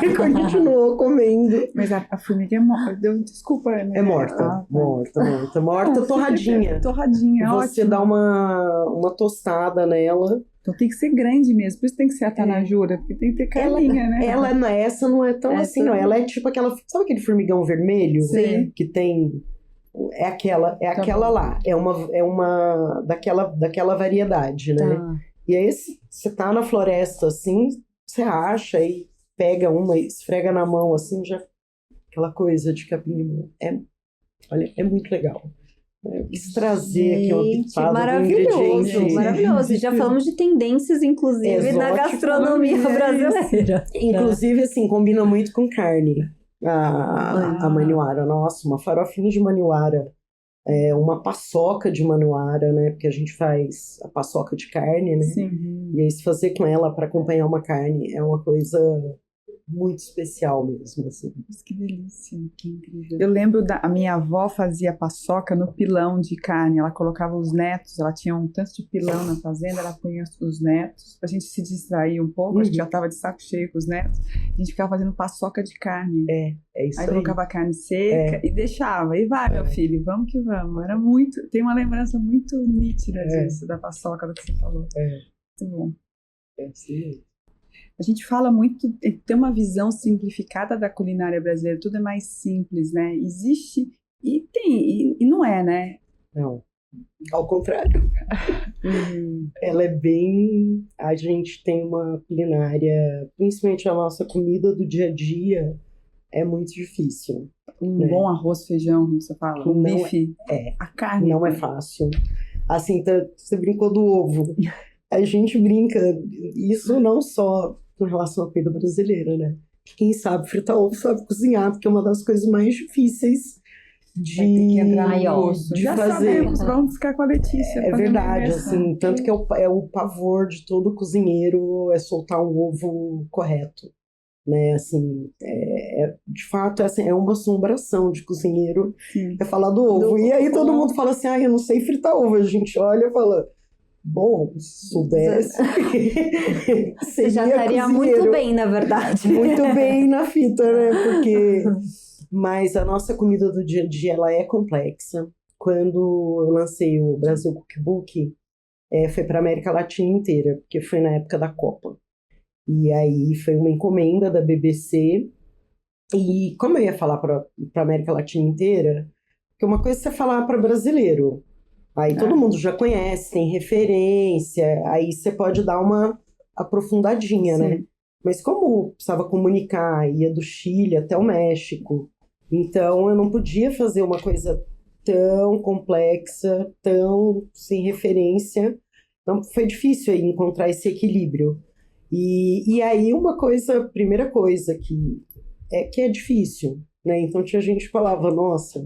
E continuou comendo. Mas a formiga é morta. Desculpa, né? É morta. Morta, torradinha. Torradinha, Você ótimo. dá uma tostada nela. Então tem que ser grande mesmo. Por isso tem que ser a tanajura, porque tem que ter carninha, né? Essa não é tão assim, não. Ela é tipo aquela... Sabe aquele formigão vermelho? Sim. Que tem... É aquela lá. É uma daquela variedade, né? Tá. E aí, você tá na floresta, assim, você acha e pega uma e esfrega na mão, assim, já... Aquela coisa de capim. Olha, é muito legal. Eu quis trazer aqui uma pitada do ingrediente. Maravilhoso. E já falamos de tendências, inclusive, na gastronomia brasileira. Inclusive, assim, combina muito com carne. A maniuara. Nossa, uma farofinha de maniuara. Uma paçoca de maniuara, né? Porque a gente faz a paçoca de carne, né? Sim. E aí, se fazer com ela para acompanhar uma carne é uma coisa muito especial mesmo, assim. Que delícia, que incrível. Eu lembro a minha avó fazia paçoca no pilão de carne, ela colocava os netos, ela tinha um tanto de pilão na fazenda, ela punha os netos, pra gente se distrair um pouco, a gente já tava de saco cheio com os netos, a gente ficava fazendo paçoca de carne. É isso aí. Aí colocava a carne seca e deixava, e vai, meu filho, vamos que vamos. Era muito, tem uma lembrança muito nítida disso, da paçoca, do que você falou. Muito bom. Sim. A gente fala muito, tem uma visão simplificada da culinária brasileira, tudo é mais simples, né? Existe, e não é, né? Não, ao contrário. Ela é bem... A gente tem uma culinária, principalmente a nossa comida do dia a dia, é muito difícil. Bom arroz, feijão, como você fala, bife. A carne. Não é fácil. Assim, você brincou do ovo. A gente brinca, isso não só com relação à comida brasileira, né? Quem sabe fritar ovo sabe cozinhar, porque é uma das coisas mais difíceis de já fazer. Sabemos, vamos ficar com a Letícia. É verdade, assim, tanto que é o pavor de todo cozinheiro é soltar um ovo correto, né? Assim, de fato, é uma assombração de cozinheiro falar do ovo. E aí todo mundo fala assim, eu não sei fritar ovo. A gente olha e fala... Bom, se soubesse, você já estaria muito bem, na verdade. Muito bem na fita, né? Mas a nossa comida do dia a dia, ela é complexa. Quando eu lancei o Brasil Cookbook, foi para a América Latina inteira, porque foi na época da Copa. E aí foi uma encomenda da BBC. E como eu ia falar para a América Latina inteira, porque uma coisa é você falar para brasileiro, aí todo mundo já conhece, tem referência, aí você pode dar uma aprofundadinha, né? Mas como precisava comunicar, ia do Chile até o México, então eu não podia fazer uma coisa tão complexa, tão sem referência. Então foi difícil aí encontrar esse equilíbrio. E aí primeira coisa que é difícil, né? Então tinha gente que falava, nossa,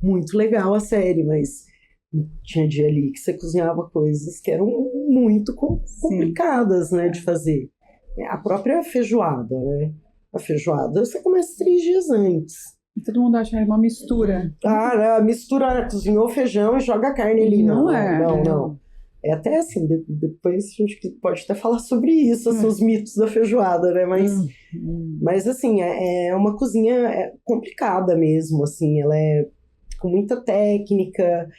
muito legal a série, mas... Tinha dia ali que você cozinhava coisas que eram muito complicadas, né, de fazer. A própria feijoada, né? A feijoada você começa 3 dias antes. Todo mundo acha que é uma mistura. Mistura, cozinhou o feijão e joga a carne ali. Não é. Não. É até assim, depois a gente pode até falar sobre isso, assim, os mitos da feijoada, né? Mas assim, é uma cozinha complicada mesmo, assim, ela é com muita técnica,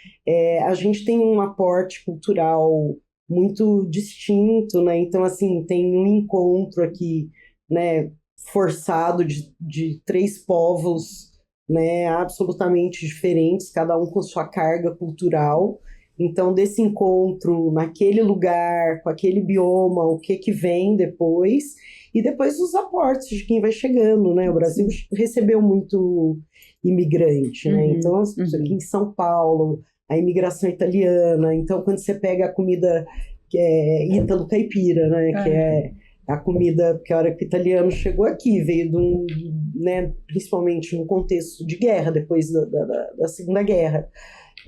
a gente tem um aporte cultural muito distinto, né? Então, assim, tem um encontro aqui, né, forçado de 3 povos, né, absolutamente diferentes, cada um com sua carga cultural. Então, desse encontro naquele lugar, com aquele bioma, o que que vem depois, e depois os aportes de quem vai chegando, né? O Brasil recebeu muito imigrante, né? Então, aqui em São Paulo, a imigração italiana. Então, quando você pega a comida que é ítalo caipira, né? Que é a comida que a hora que o italiano chegou aqui, veio de um, né? Principalmente no contexto de guerra, depois da Segunda Guerra.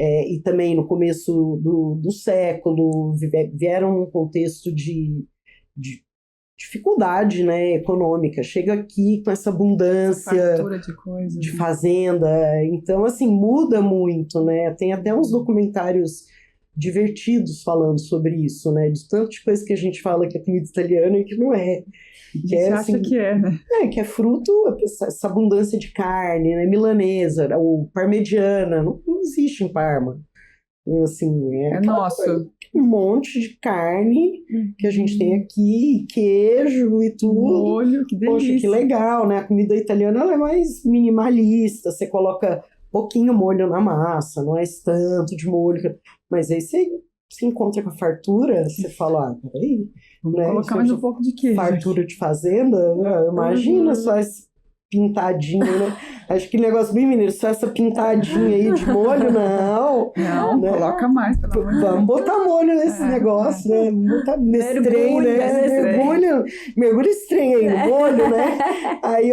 E também no começo do século, vieram num contexto de dificuldade, né, econômica. Chega aqui com essa abundância de coisas, de fazenda. Então, assim, muda muito, né? Tem até uns documentários divertidos falando sobre isso, né? De tanto de coisa que a gente fala que é comida italiana e que não é. Que você acha que é, né? Que é fruto, essa abundância de carne, né? Milanesa, ou parmegiana, não existe em Parma. Assim, é nosso. Um monte de carne que a gente tem aqui, queijo e tudo. Molho, que delícia. Poxa, que legal, né? A comida italiana ela é mais minimalista, você coloca pouquinho molho na massa, não é tanto de molho. Mas aí você se encontra com a fartura, você fala, peraí, vamos colocar mais um pouco de queijo. Fartura de fazenda, né? Imagina só esse pintadinho, né? Acho que negócio bem mineiro, só essa pintadinha aí de molho, não. Não, né? Coloca mais, pelo amor de Deus. Vamos botar molho nesse negócio, né? Botar nesse trem, né? Mergulho esse trem aí no molho, né? Aí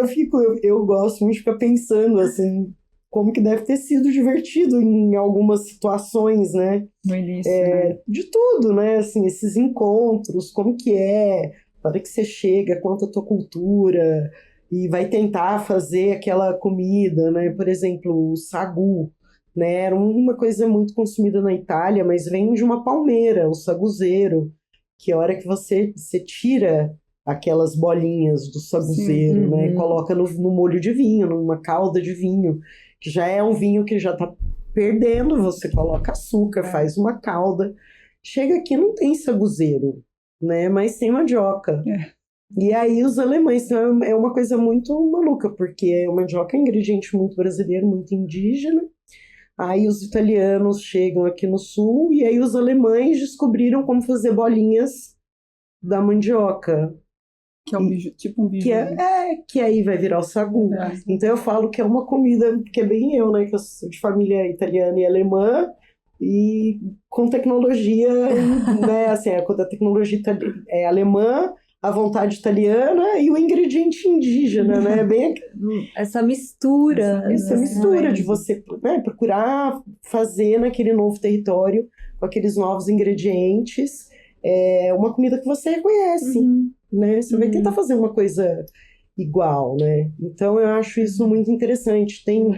eu gosto muito de ficar pensando, assim, como que deve ter sido divertido em algumas situações, né? No início, né? De tudo, né? Assim, esses encontros, como que é, para que você chega, conta a tua cultura e vai tentar fazer aquela comida, né? Por exemplo, o sagu, né? Era uma coisa muito consumida na Itália, mas vem de uma palmeira, o saguzeiro, que a hora que você tira aquelas bolinhas do saguzeiro, né? E coloca no molho de vinho, numa calda de vinho, que já é um vinho que já está perdendo, você coloca açúcar, faz uma calda. Chega aqui, não tem saguzeiro, né? Mas tem mandioca. E aí os alemães, então é uma coisa muito maluca, porque a mandioca é um ingrediente muito brasileiro, muito indígena. Aí os italianos chegam aqui no sul e aí os alemães descobriram como fazer bolinhas da mandioca. Que é um biju, tipo um biju. Que aí vai virar o sagu. Então eu falo que é uma comida, que é bem eu, né? Que eu sou de família italiana e alemã, e com tecnologia, né? Assim, quando a tecnologia é alemã, a vontade italiana e o ingrediente indígena, né? Bem essa mistura. Essa mistura de você, né, procurar fazer naquele novo território, com aqueles novos ingredientes, uma comida que você reconhece, né? Você vai tentar fazer uma coisa igual, né? Então eu acho isso muito interessante. Tem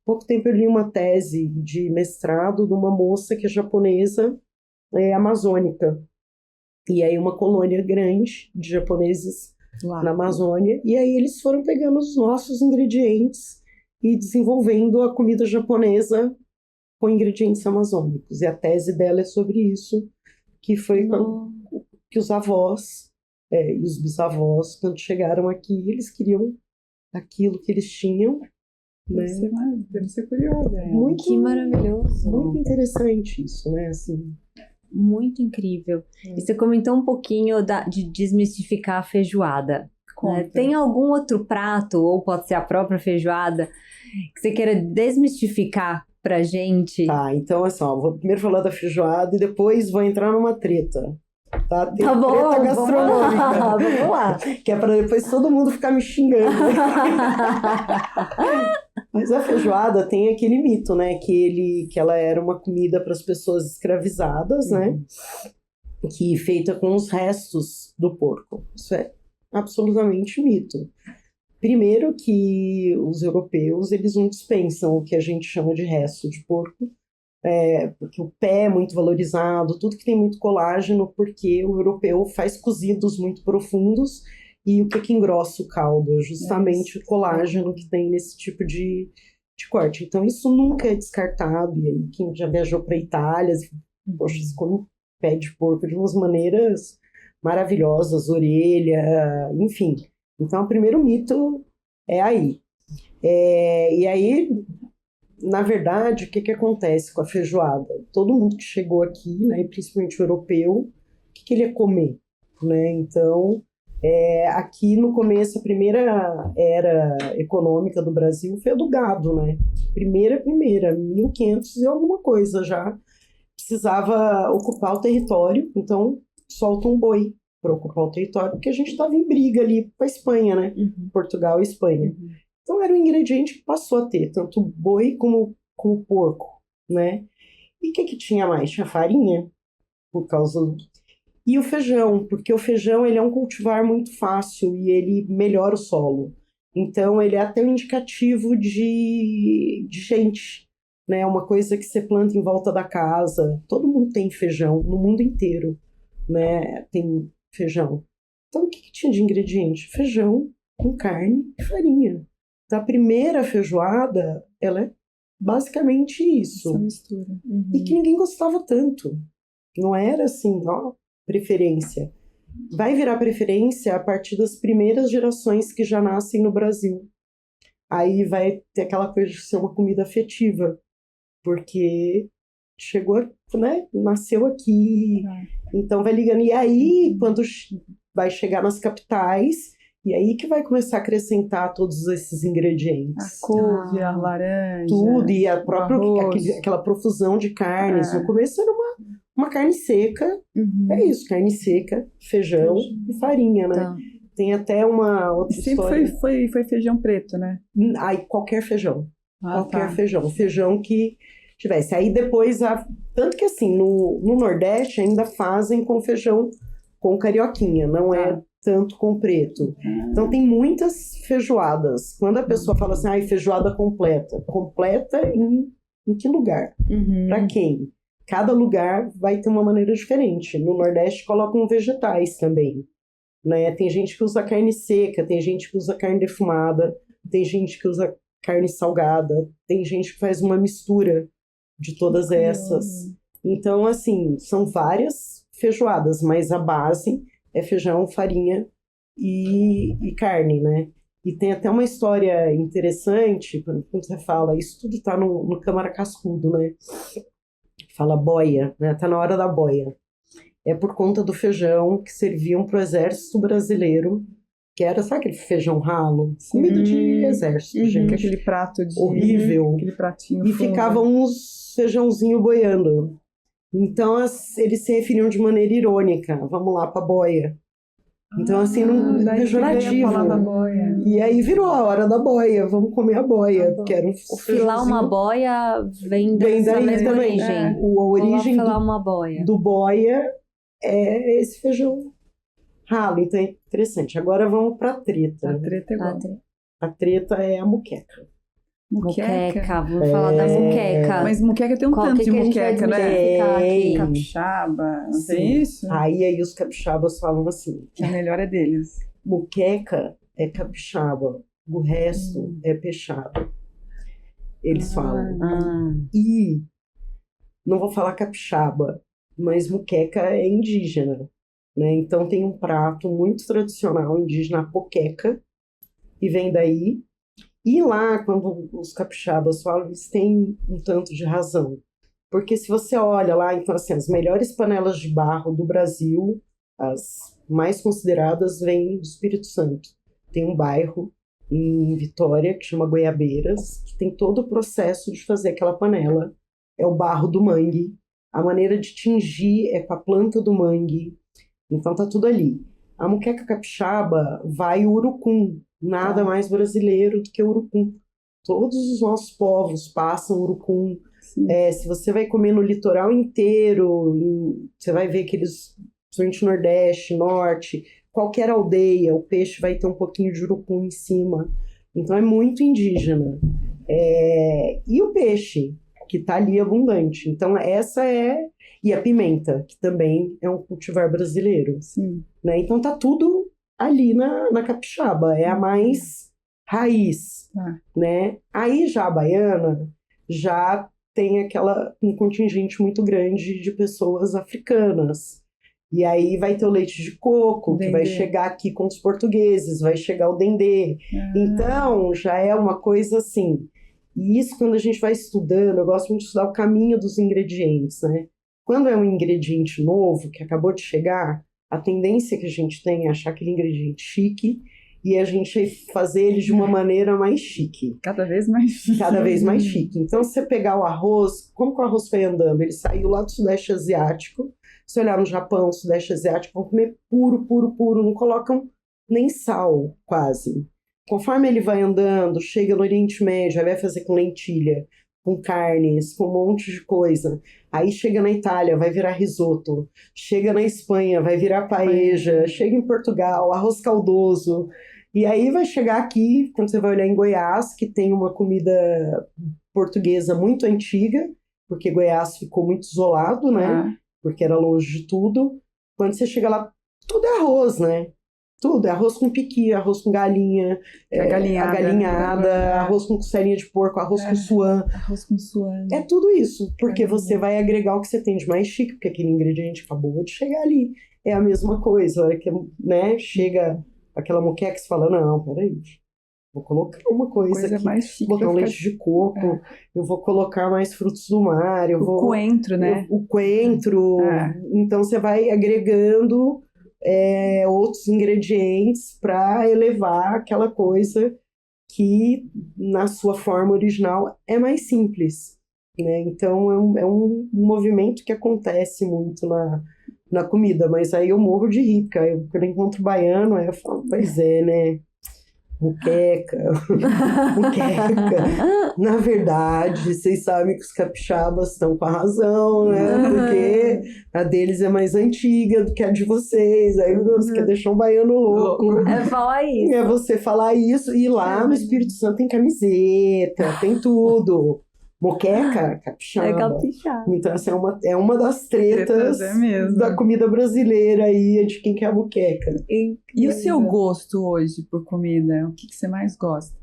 pouco tempo eu li uma tese de mestrado de uma moça que é japonesa, amazônica. E aí uma colônia grande de japoneses na Amazônia. E aí eles foram pegando os nossos ingredientes e desenvolvendo a comida japonesa com ingredientes amazônicos. E a tese dela é sobre isso, que foi que os avós e os bisavós, quando chegaram aqui, eles queriam aquilo que eles tinham. Deve ser curioso. Que maravilhoso. Muito interessante isso, né? Assim, muito incrível. E você comentou um pouquinho de desmistificar a feijoada. Né? Tem algum outro prato, ou pode ser a própria feijoada, que você queira desmistificar pra gente? Tá, então assim, vou primeiro falar da feijoada e depois vou entrar numa treta. Tá bom, treta gastronômica. Vamos lá. Que é pra depois todo mundo ficar me xingando. Mas a feijoada tem aquele mito, né? Que ela era uma comida para as pessoas escravizadas, né? Que feita com os restos do porco. Isso é absolutamente mito. Primeiro que os europeus, eles não dispensam o que a gente chama de resto de porco, porque o pé é muito valorizado, tudo que tem muito colágeno, porque o europeu faz cozidos muito profundos. E o que engrossa o caldo? É justamente o colágeno que tem nesse tipo de corte. Então, isso nunca é descartado. E aí, quem já viajou para a Itália, poxa, você come pé de porco de umas maneiras maravilhosas, orelha, enfim. Então, o primeiro mito é aí. E aí, na verdade, o que que acontece com a feijoada? Todo mundo que chegou aqui, né, e principalmente o europeu, o que que ele ia comer, né? Então, aqui no começo, a primeira era econômica do Brasil foi a do gado, né? Primeira, 1500 e alguma coisa já. Precisava ocupar o território, então solta um boi para ocupar o território, porque a gente estava em briga ali com a Espanha, né? Portugal e Espanha. Então era um ingrediente que passou a ter, tanto boi como porco, né? E o que tinha mais? Tinha farinha, por causa do... E o feijão, porque o feijão ele é um cultivar muito fácil e ele melhora o solo. Então ele é até um indicativo de gente, né? Uma coisa que você planta em volta da casa. Todo mundo tem feijão, no mundo inteiro, né? Tem feijão. Então o que tinha de ingrediente? Feijão com carne e farinha. Então, a primeira feijoada, ela é basicamente isso. Essa mistura. E que ninguém gostava tanto. Não era assim, ó, preferência. Vai virar preferência a partir das primeiras gerações que já nascem no Brasil. Aí vai ter aquela coisa de ser uma comida afetiva, porque chegou, né, nasceu aqui, então vai ligando. E aí, quando vai chegar nas capitais, e aí que vai começar a acrescentar todos esses ingredientes. A couve, a laranja. Tudo, e a própria, aquela profusão de carnes. No começo era uma carne seca, é isso, carne seca, feijão e farinha, né? Tá. Tem até uma outra Sempre história. foi feijão preto, né? Aí qualquer feijão. Qualquer tá. feijão. Feijão que tivesse. Aí depois, tanto que assim, no Nordeste ainda fazem com feijão com carioquinha, não é tanto com preto. Então tem muitas feijoadas. Quando a pessoa fala assim, ai, feijoada completa. Completa em que lugar? Para quem? Cada lugar vai ter uma maneira diferente. No Nordeste colocam vegetais também, né? Tem gente que usa carne seca, tem gente que usa carne defumada, tem gente que usa carne salgada, tem gente que faz uma mistura de todas essas. Então, assim, são várias feijoadas, mas a base é feijão, farinha e carne, né? E tem até uma história interessante, quando você fala, isso tudo tá no Câmara Cascudo, né? Fala boia, né? Tá na hora da boia. É por conta do feijão que serviam para o exército brasileiro, que era, sabe aquele feijão ralo? Comida de exército, gente. Aquele prato de... horrível. Aquele pratinho E fundo. ficavam uns feijãozinho boiando. Então, eles se referiam de maneira irônica. Vamos lá pra boia. Então, assim, não daí pejorativo. veio a palavra boia. E aí virou a hora da boia. Vamos comer a boia. Porque era um O filar uma boia vem Vem dessa daí mesma também. origem. A Vou lá origem filar uma boia. do boia é esse feijão ralo. Então é interessante. Agora vamos pra treta. A treta é igual. A treta é a muqueca. Muqueca, vamos falar da muqueca. Mas muqueca tem um Qual tanto que de a gente vai muqueca, né? desmistificar aqui? Capixaba, não Sim. tem isso? Aí os capixabas falam assim, Que a melhor é deles. muqueca é capixaba, o resto é peixado. Eles falam. E não vou falar capixaba, mas muqueca é indígena, né? Então tem um prato muito tradicional indígena, a poqueca, e vem daí. E lá, quando os capixabas falam, eles têm um tanto de razão. Porque se você olha lá, então assim, as melhores panelas de barro do Brasil, as mais consideradas, vêm do Espírito Santo. Tem um bairro em Vitória que chama Goiabeiras, que tem todo o processo de fazer aquela panela. É o barro do mangue. A maneira de tingir é com a planta do mangue. Então tá tudo ali. A muqueca capixaba vai o urucum. Nada mais brasileiro do que o urucum. Todos os nossos povos passam urucum. Se você vai comer no litoral inteiro, você vai ver aqueles, principalmente Nordeste, Norte, qualquer aldeia, o peixe vai ter um pouquinho de urucum em cima. Então é muito indígena. E o peixe, que está ali abundante. Então essa é... E a pimenta, que também é um cultivar brasileiro. Sim. Né? Então tá tudo ali na capixaba, é a mais raiz, né? Aí já a baiana já tem um contingente muito grande de pessoas africanas. E aí vai ter o leite de coco, que vai chegar aqui com os portugueses, vai chegar o dendê. Então já é uma coisa assim. E isso, quando a gente vai estudando, eu gosto muito de estudar o caminho dos ingredientes, né? Quando é um ingrediente novo, que acabou de chegar, a tendência que a gente tem é achar aquele ingrediente chique e a gente fazer ele de uma maneira mais chique. Cada vez mais chique. Cada vez mais chique. Então, se você pegar o arroz, como que o arroz foi andando? Ele saiu lá do Sudeste Asiático. Se olhar no Japão, Sudeste Asiático, vão comer puro, puro, puro. Não colocam nem sal, quase. Conforme ele vai andando, chega no Oriente Médio, aí vai fazer com lentilha, com carnes, com um monte de coisa. Aí chega na Itália, vai virar risoto. Chega na Espanha, vai virar paella. Chega em Portugal, arroz caldoso. E aí vai chegar aqui, quando você vai olhar em Goiás, que tem uma comida portuguesa muito antiga, porque Goiás ficou muito isolado, né? Porque era longe de tudo. Quando você chega lá, tudo é arroz, né? Tudo, é arroz com piqui, arroz com galinha, a galinhada, arroz com costelinha de porco, arroz com suã. Arroz com suã. É tudo isso, porque você vai agregar o que você tem de mais chique, porque aquele ingrediente acabou de chegar ali. É a mesma coisa, a hora que, né, chega aquela moqueca que você fala, não, peraí, vou colocar uma coisa aqui, mais chique, botar um leite de coco, eu vou colocar mais frutos do mar, eu vou... coentro, né? O coentro, então você vai agregando... outros ingredientes para elevar aquela coisa que na sua forma original é mais simples, né? Então é um movimento que acontece muito na comida, mas aí eu morro de rir, porque aí quando eu encontro baiano, aí eu falo, pois é, né? Muqueca. Na verdade, vocês sabem que os capixabas estão com a razão, né? Porque a deles é mais antiga do que a de vocês. Aí você quer deixar um baiano louco. É falar isso. É você falar isso. E lá no Espírito Santo tem camiseta, tem tudo. Moqueca, capixaba. É capixaba. Então, essa é uma das tretas da comida brasileira aí, de quem quer a moqueca. E o seu gosto hoje por comida? O que você mais gosta?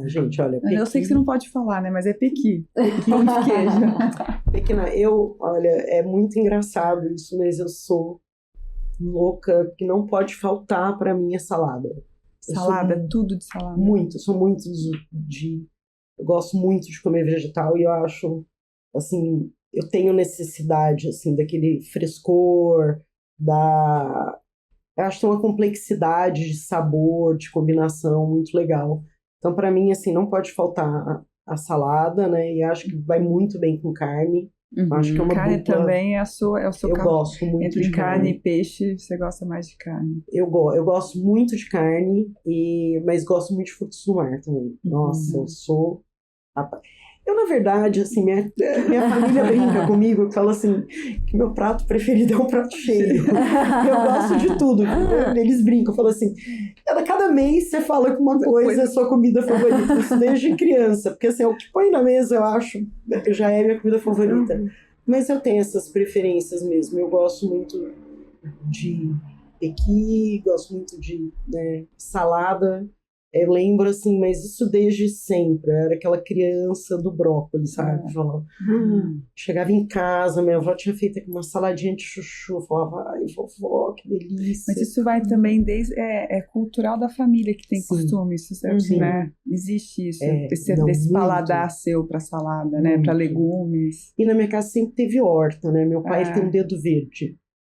Gente, olha, pequi... Eu sei que você não pode falar, né? Mas é pequi. Pão de queijo. Pequena, olha, é muito engraçado isso, mas eu sou louca, que não pode faltar pra mim é salada. Salada, tudo de salada. Muito, sou muito eu gosto muito de comer vegetal e eu acho, assim, eu tenho necessidade, assim, daquele frescor, eu acho que tem uma complexidade de sabor, de combinação muito legal. Então, para mim, assim, não pode faltar a salada, né? E acho que vai muito bem com carne. Acho que é uma carne dupla... também é o seu Eu gosto muito entre de carne e peixe, você gosta mais de carne? Eu gosto muito de carne, mas gosto muito de frutos do mar também. Nossa, eu sou... Eu, na verdade, assim, minha família brinca comigo, fala assim, que meu prato preferido é um prato cheio. Eu gosto de tudo. Eles brincam, falam assim, cada mês você fala que uma coisa é sua comida favorita. Isso desde criança. Porque, assim, o que põe na mesa, eu acho, já é minha comida favorita. Mas eu tenho essas preferências mesmo. Eu gosto muito de pequi, gosto muito de salada. Eu lembro, assim, mas isso desde sempre. Eu era aquela criança do brócolis, sabe? Falava, chegava em casa, minha avó tinha feito uma saladinha de chuchu. Eu falava, ai, vovó, que delícia. Mas isso vai também desde... É cultural da família que tem costume, isso, né? Existe isso, desse paladar seu para salada, né? Para legumes. E na minha casa sempre teve horta, né? Meu pai ele tem um dedo verde,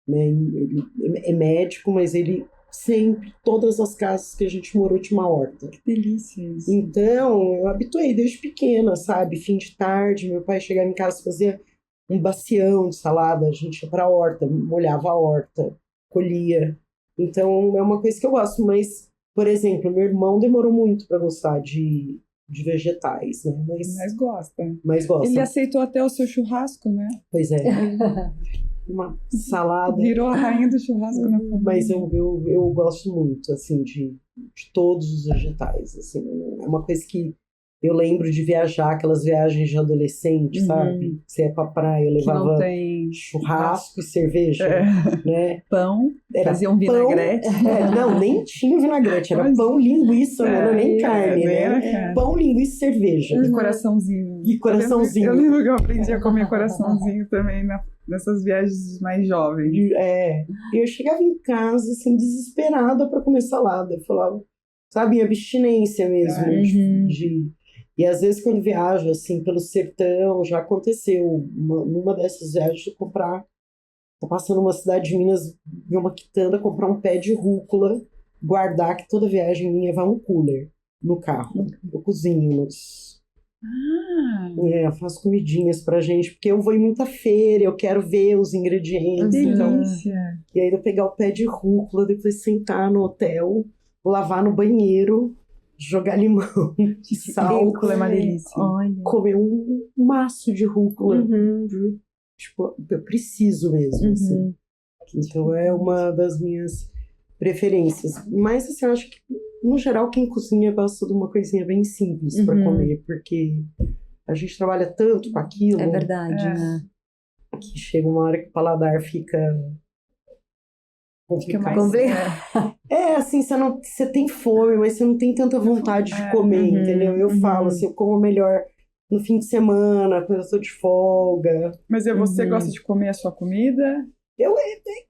né? Ele é médico, mas ele... Sempre, todas as casas que a gente morou tinha uma horta. Que delícia isso. Então, eu habituei desde pequena, sabe? Fim de tarde, meu pai chegava em casa e fazia um bacião de salada, a gente ia pra horta, molhava a horta, colhia. Então, é uma coisa que eu gosto, mas, por exemplo, meu irmão demorou muito para gostar de vegetais, né? Mas gosta. Ele aceitou até o seu churrasco, né? Pois é. Uma salada. Virou a rainha do churrasco na família. Mas eu gosto muito, assim, de todos os vegetais, assim. É uma coisa que eu lembro de viajar, aquelas viagens de adolescente, sabe? Você ia pra praia, levava churrasco e cerveja, né? Pão, fazia um vinagrete. Não, nem tinha vinagrete, era pão, linguiça, não era nem carne, né? Pão, linguiça e cerveja. E coraçãozinho. Eu lembro que eu aprendi a comer coraçãozinho também nessas viagens mais jovens. Eu chegava em casa, assim, desesperada para comer salada. Eu falava, sabe, abstinência mesmo. E às vezes quando viajo, assim, pelo sertão, já aconteceu, numa dessas viagens, de comprar, tô passando numa cidade de Minas, ver uma quitanda, comprar um pé de rúcula, guardar, que toda viagem minha vai um cooler no carro. Eu cozinho eu faço comidinhas pra gente, porque eu vou em muita feira, eu quero ver os ingredientes. Então, e aí eu pegar o pé de rúcula, depois sentar no hotel, lavar no banheiro, jogar limão, sal. Rúcula é uma delícia. Olha. Comer um maço de rúcula. Tipo, eu preciso mesmo, assim. Então é uma das minhas preferências. Mas, assim, eu acho que, no geral, quem cozinha gosta de uma coisinha bem simples para comer, porque a gente trabalha tanto com aquilo. É verdade, né? Que chega uma hora que o paladar fica complicado. Assim, você tem fome, mas você não tem tanta vontade de comer, entendeu? Eu falo assim, eu como melhor no fim de semana, quando eu tô de folga. Mas você gosta de comer a sua comida?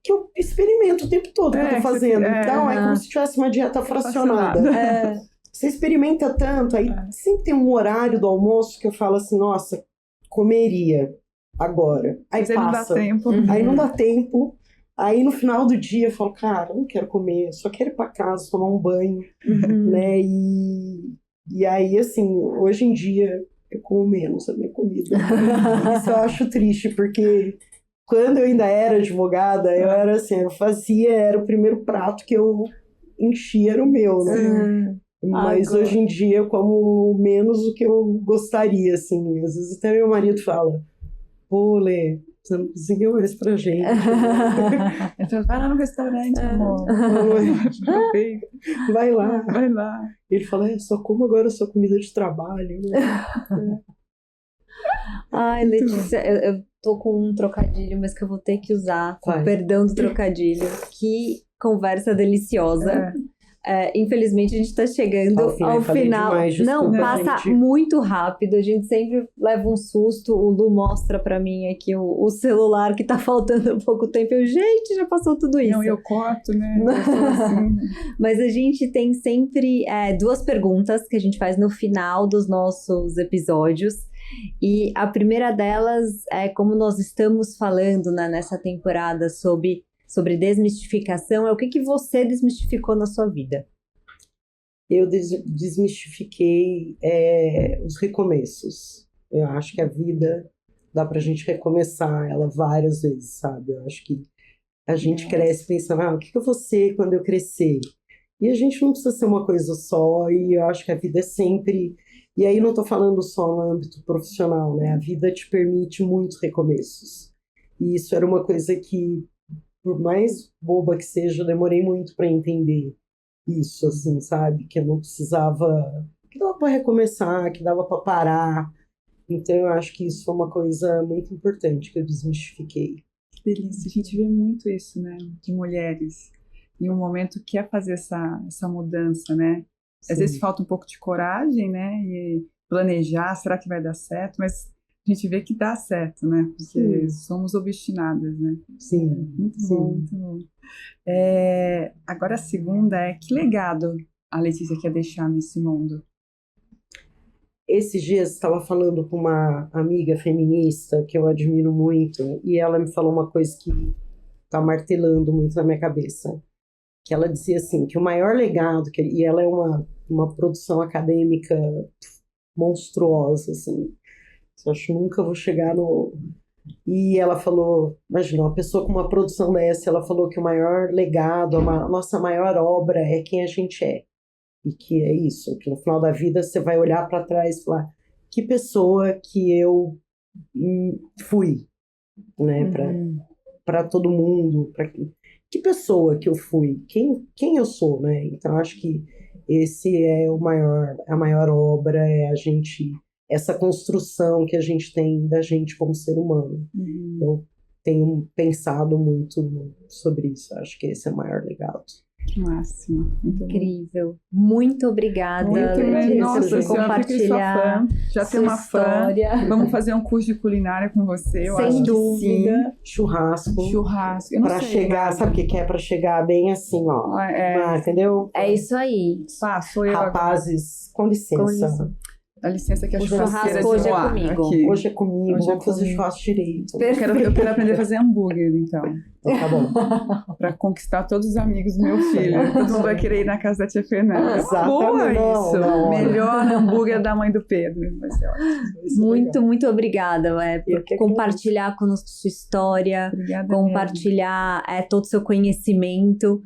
Que eu experimento o tempo todo que eu tô fazendo. Então, é como se tivesse uma dieta fracionada. Você experimenta tanto, aí sempre tem um horário do almoço que eu falo assim, nossa, comeria agora. Aí mas passa. Aí não dá tempo. Aí não dá tempo. Aí no final do dia eu falo, cara, eu não quero comer, só quero ir pra casa, tomar um banho, né? E aí, assim, hoje em dia eu como menos a minha comida. Isso eu acho triste, porque quando eu ainda era advogada, eu era assim, era o primeiro prato que eu enchia, era o meu, né? Mas hoje em dia eu como menos do que eu gostaria, assim. Às vezes até meu marido fala, pô, Lê, você não cozinhou mais pra gente. Então, vai lá no restaurante, amor. Vai lá. Vai lá. Ele fala, só como agora a sua comida de trabalho. Ai, Letícia, eu tô com um trocadilho, mas que eu vou ter que usar, com perdão do trocadilho. Que conversa deliciosa. Infelizmente a gente tá chegando ao final. Demais, não, passa muito rápido. A gente sempre leva um susto. O Lu mostra pra mim aqui o celular que tá faltando pouco tempo. Gente, já passou tudo isso. Não, eu corto, né? Eu sou assim. Mas a gente tem sempre 2 perguntas que a gente faz no final dos nossos episódios. E a primeira delas é como nós estamos falando, né, nessa temporada sobre desmistificação, o que você desmistificou na sua vida? Eu desmistifiquei os recomeços. Eu acho que a vida dá pra gente recomeçar ela várias vezes, sabe? Eu acho que a gente cresce pensando, o que eu vou ser quando eu crescer? E a gente não precisa ser uma coisa só, e eu acho que a vida é sempre... E aí não tô falando só no âmbito profissional, né? A vida te permite muitos recomeços. E isso era uma coisa que, por mais boba que seja, eu demorei muito para entender isso, assim, sabe? Que eu não precisava... Que dava para recomeçar, que dava para parar. Então, eu acho que isso foi uma coisa muito importante que eu desmistifiquei. Que delícia. A gente vê muito isso, né? De mulheres. Em um momento quer fazer essa mudança, né? Às vezes falta um pouco de coragem, né? E planejar, será que vai dar certo? Mas a gente vê que dá certo, né? Porque somos obstinadas, né? Sim. Muito bom, muito bom. Agora a segunda é, que legado a Letícia quer deixar nesse mundo? Esses dias estava falando com uma amiga feminista que eu admiro muito, e ela me falou uma coisa que está martelando muito na minha cabeça. Que ela dizia assim, que o maior legado, e ela é uma produção acadêmica monstruosa, assim, eu acho que nunca vou chegar no... E ela falou, imagina, uma pessoa com uma produção dessa, ela falou que o maior legado, a nossa maior obra é quem a gente é. E que é isso, que no final da vida você vai olhar para trás e falar, que pessoa que eu fui, né, para todo mundo, que pessoa que eu fui, quem eu sou, né? Então acho que esse é a maior obra, essa construção que a gente tem da gente como ser humano. Eu tenho pensado muito sobre isso, acho que esse é o maior legado. Que máximo. Muito incrível. Muito obrigada, Letícia, nossa, por compartilhar já tem uma história. Fã. Vamos fazer um curso de culinária com você, eu Sem acho dúvida. Que sim. Churrasco. Para chegar, sabe o que é? Para chegar bem assim, ó. É. Entendeu? É isso aí. Sou eu. Rapazes, com licença. Dá licença que a O churrasqueira churrasco hoje é de comigo. aqui. Hoje é comigo, Hoje é vamos fazer comigo. churrasco direito. Eu quero aprender a fazer hambúrguer, então. Tá bom. Pra conquistar todos os amigos do meu filho. Todo mundo vai querer ir na casa da tia Fernanda. Exatamente. Boa Não, isso. não. Melhor hambúrguer da mãe do Pedro. Vai ser ótimo. Isso é Muito, muito obrigada por Eu que compartilhar conosco sua história, Obrigada. compartilhar todo o seu conhecimento.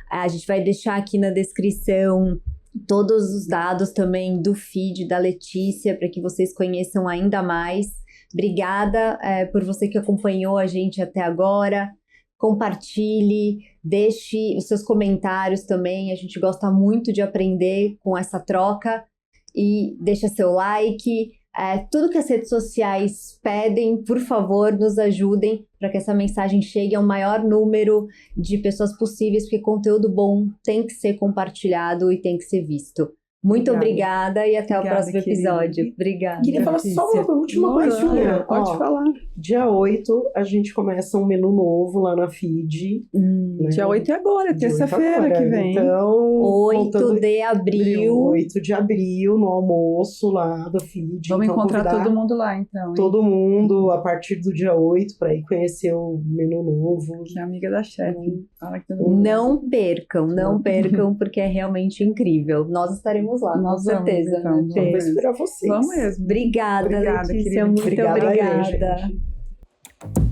A gente vai deixar aqui na descrição todos os dados também do feed da Letícia, para que vocês conheçam ainda mais. Obrigada por você que acompanhou a gente até agora. Compartilhe, deixe os seus comentários também. A gente gosta muito de aprender com essa troca. E deixa seu like. Tudo que as redes sociais pedem, por favor, nos ajudem para que essa mensagem chegue ao maior número de pessoas possíveis, porque conteúdo bom tem que ser compartilhado e tem que ser visto. Muito obrigada e até o próximo episódio. Obrigada. Queria falar só uma última Pode coisinha. Pode falar. Dia 8, a gente começa um menu novo lá na feed. Né? Dia 8 é agora, Dia 8 terça-feira agora. que vem. Então, 8 de abril. 8 de abril, no almoço lá do feed. Vamos então, encontrar convidar todo mundo lá, então. Hein? todo mundo a partir do dia 8 para ir conhecer o menu novo. Que é amiga da chefe. Fala que todo mundo... Não percam, porque é realmente incrível. Nós estaremos lá, Nós com vamos, certeza. então. né, Vamos Fê? esperar vocês. Vamos mesmo. Obrigada, Obrigada, Letícia. querida. Muito Obrigada aí, obrigada. gente.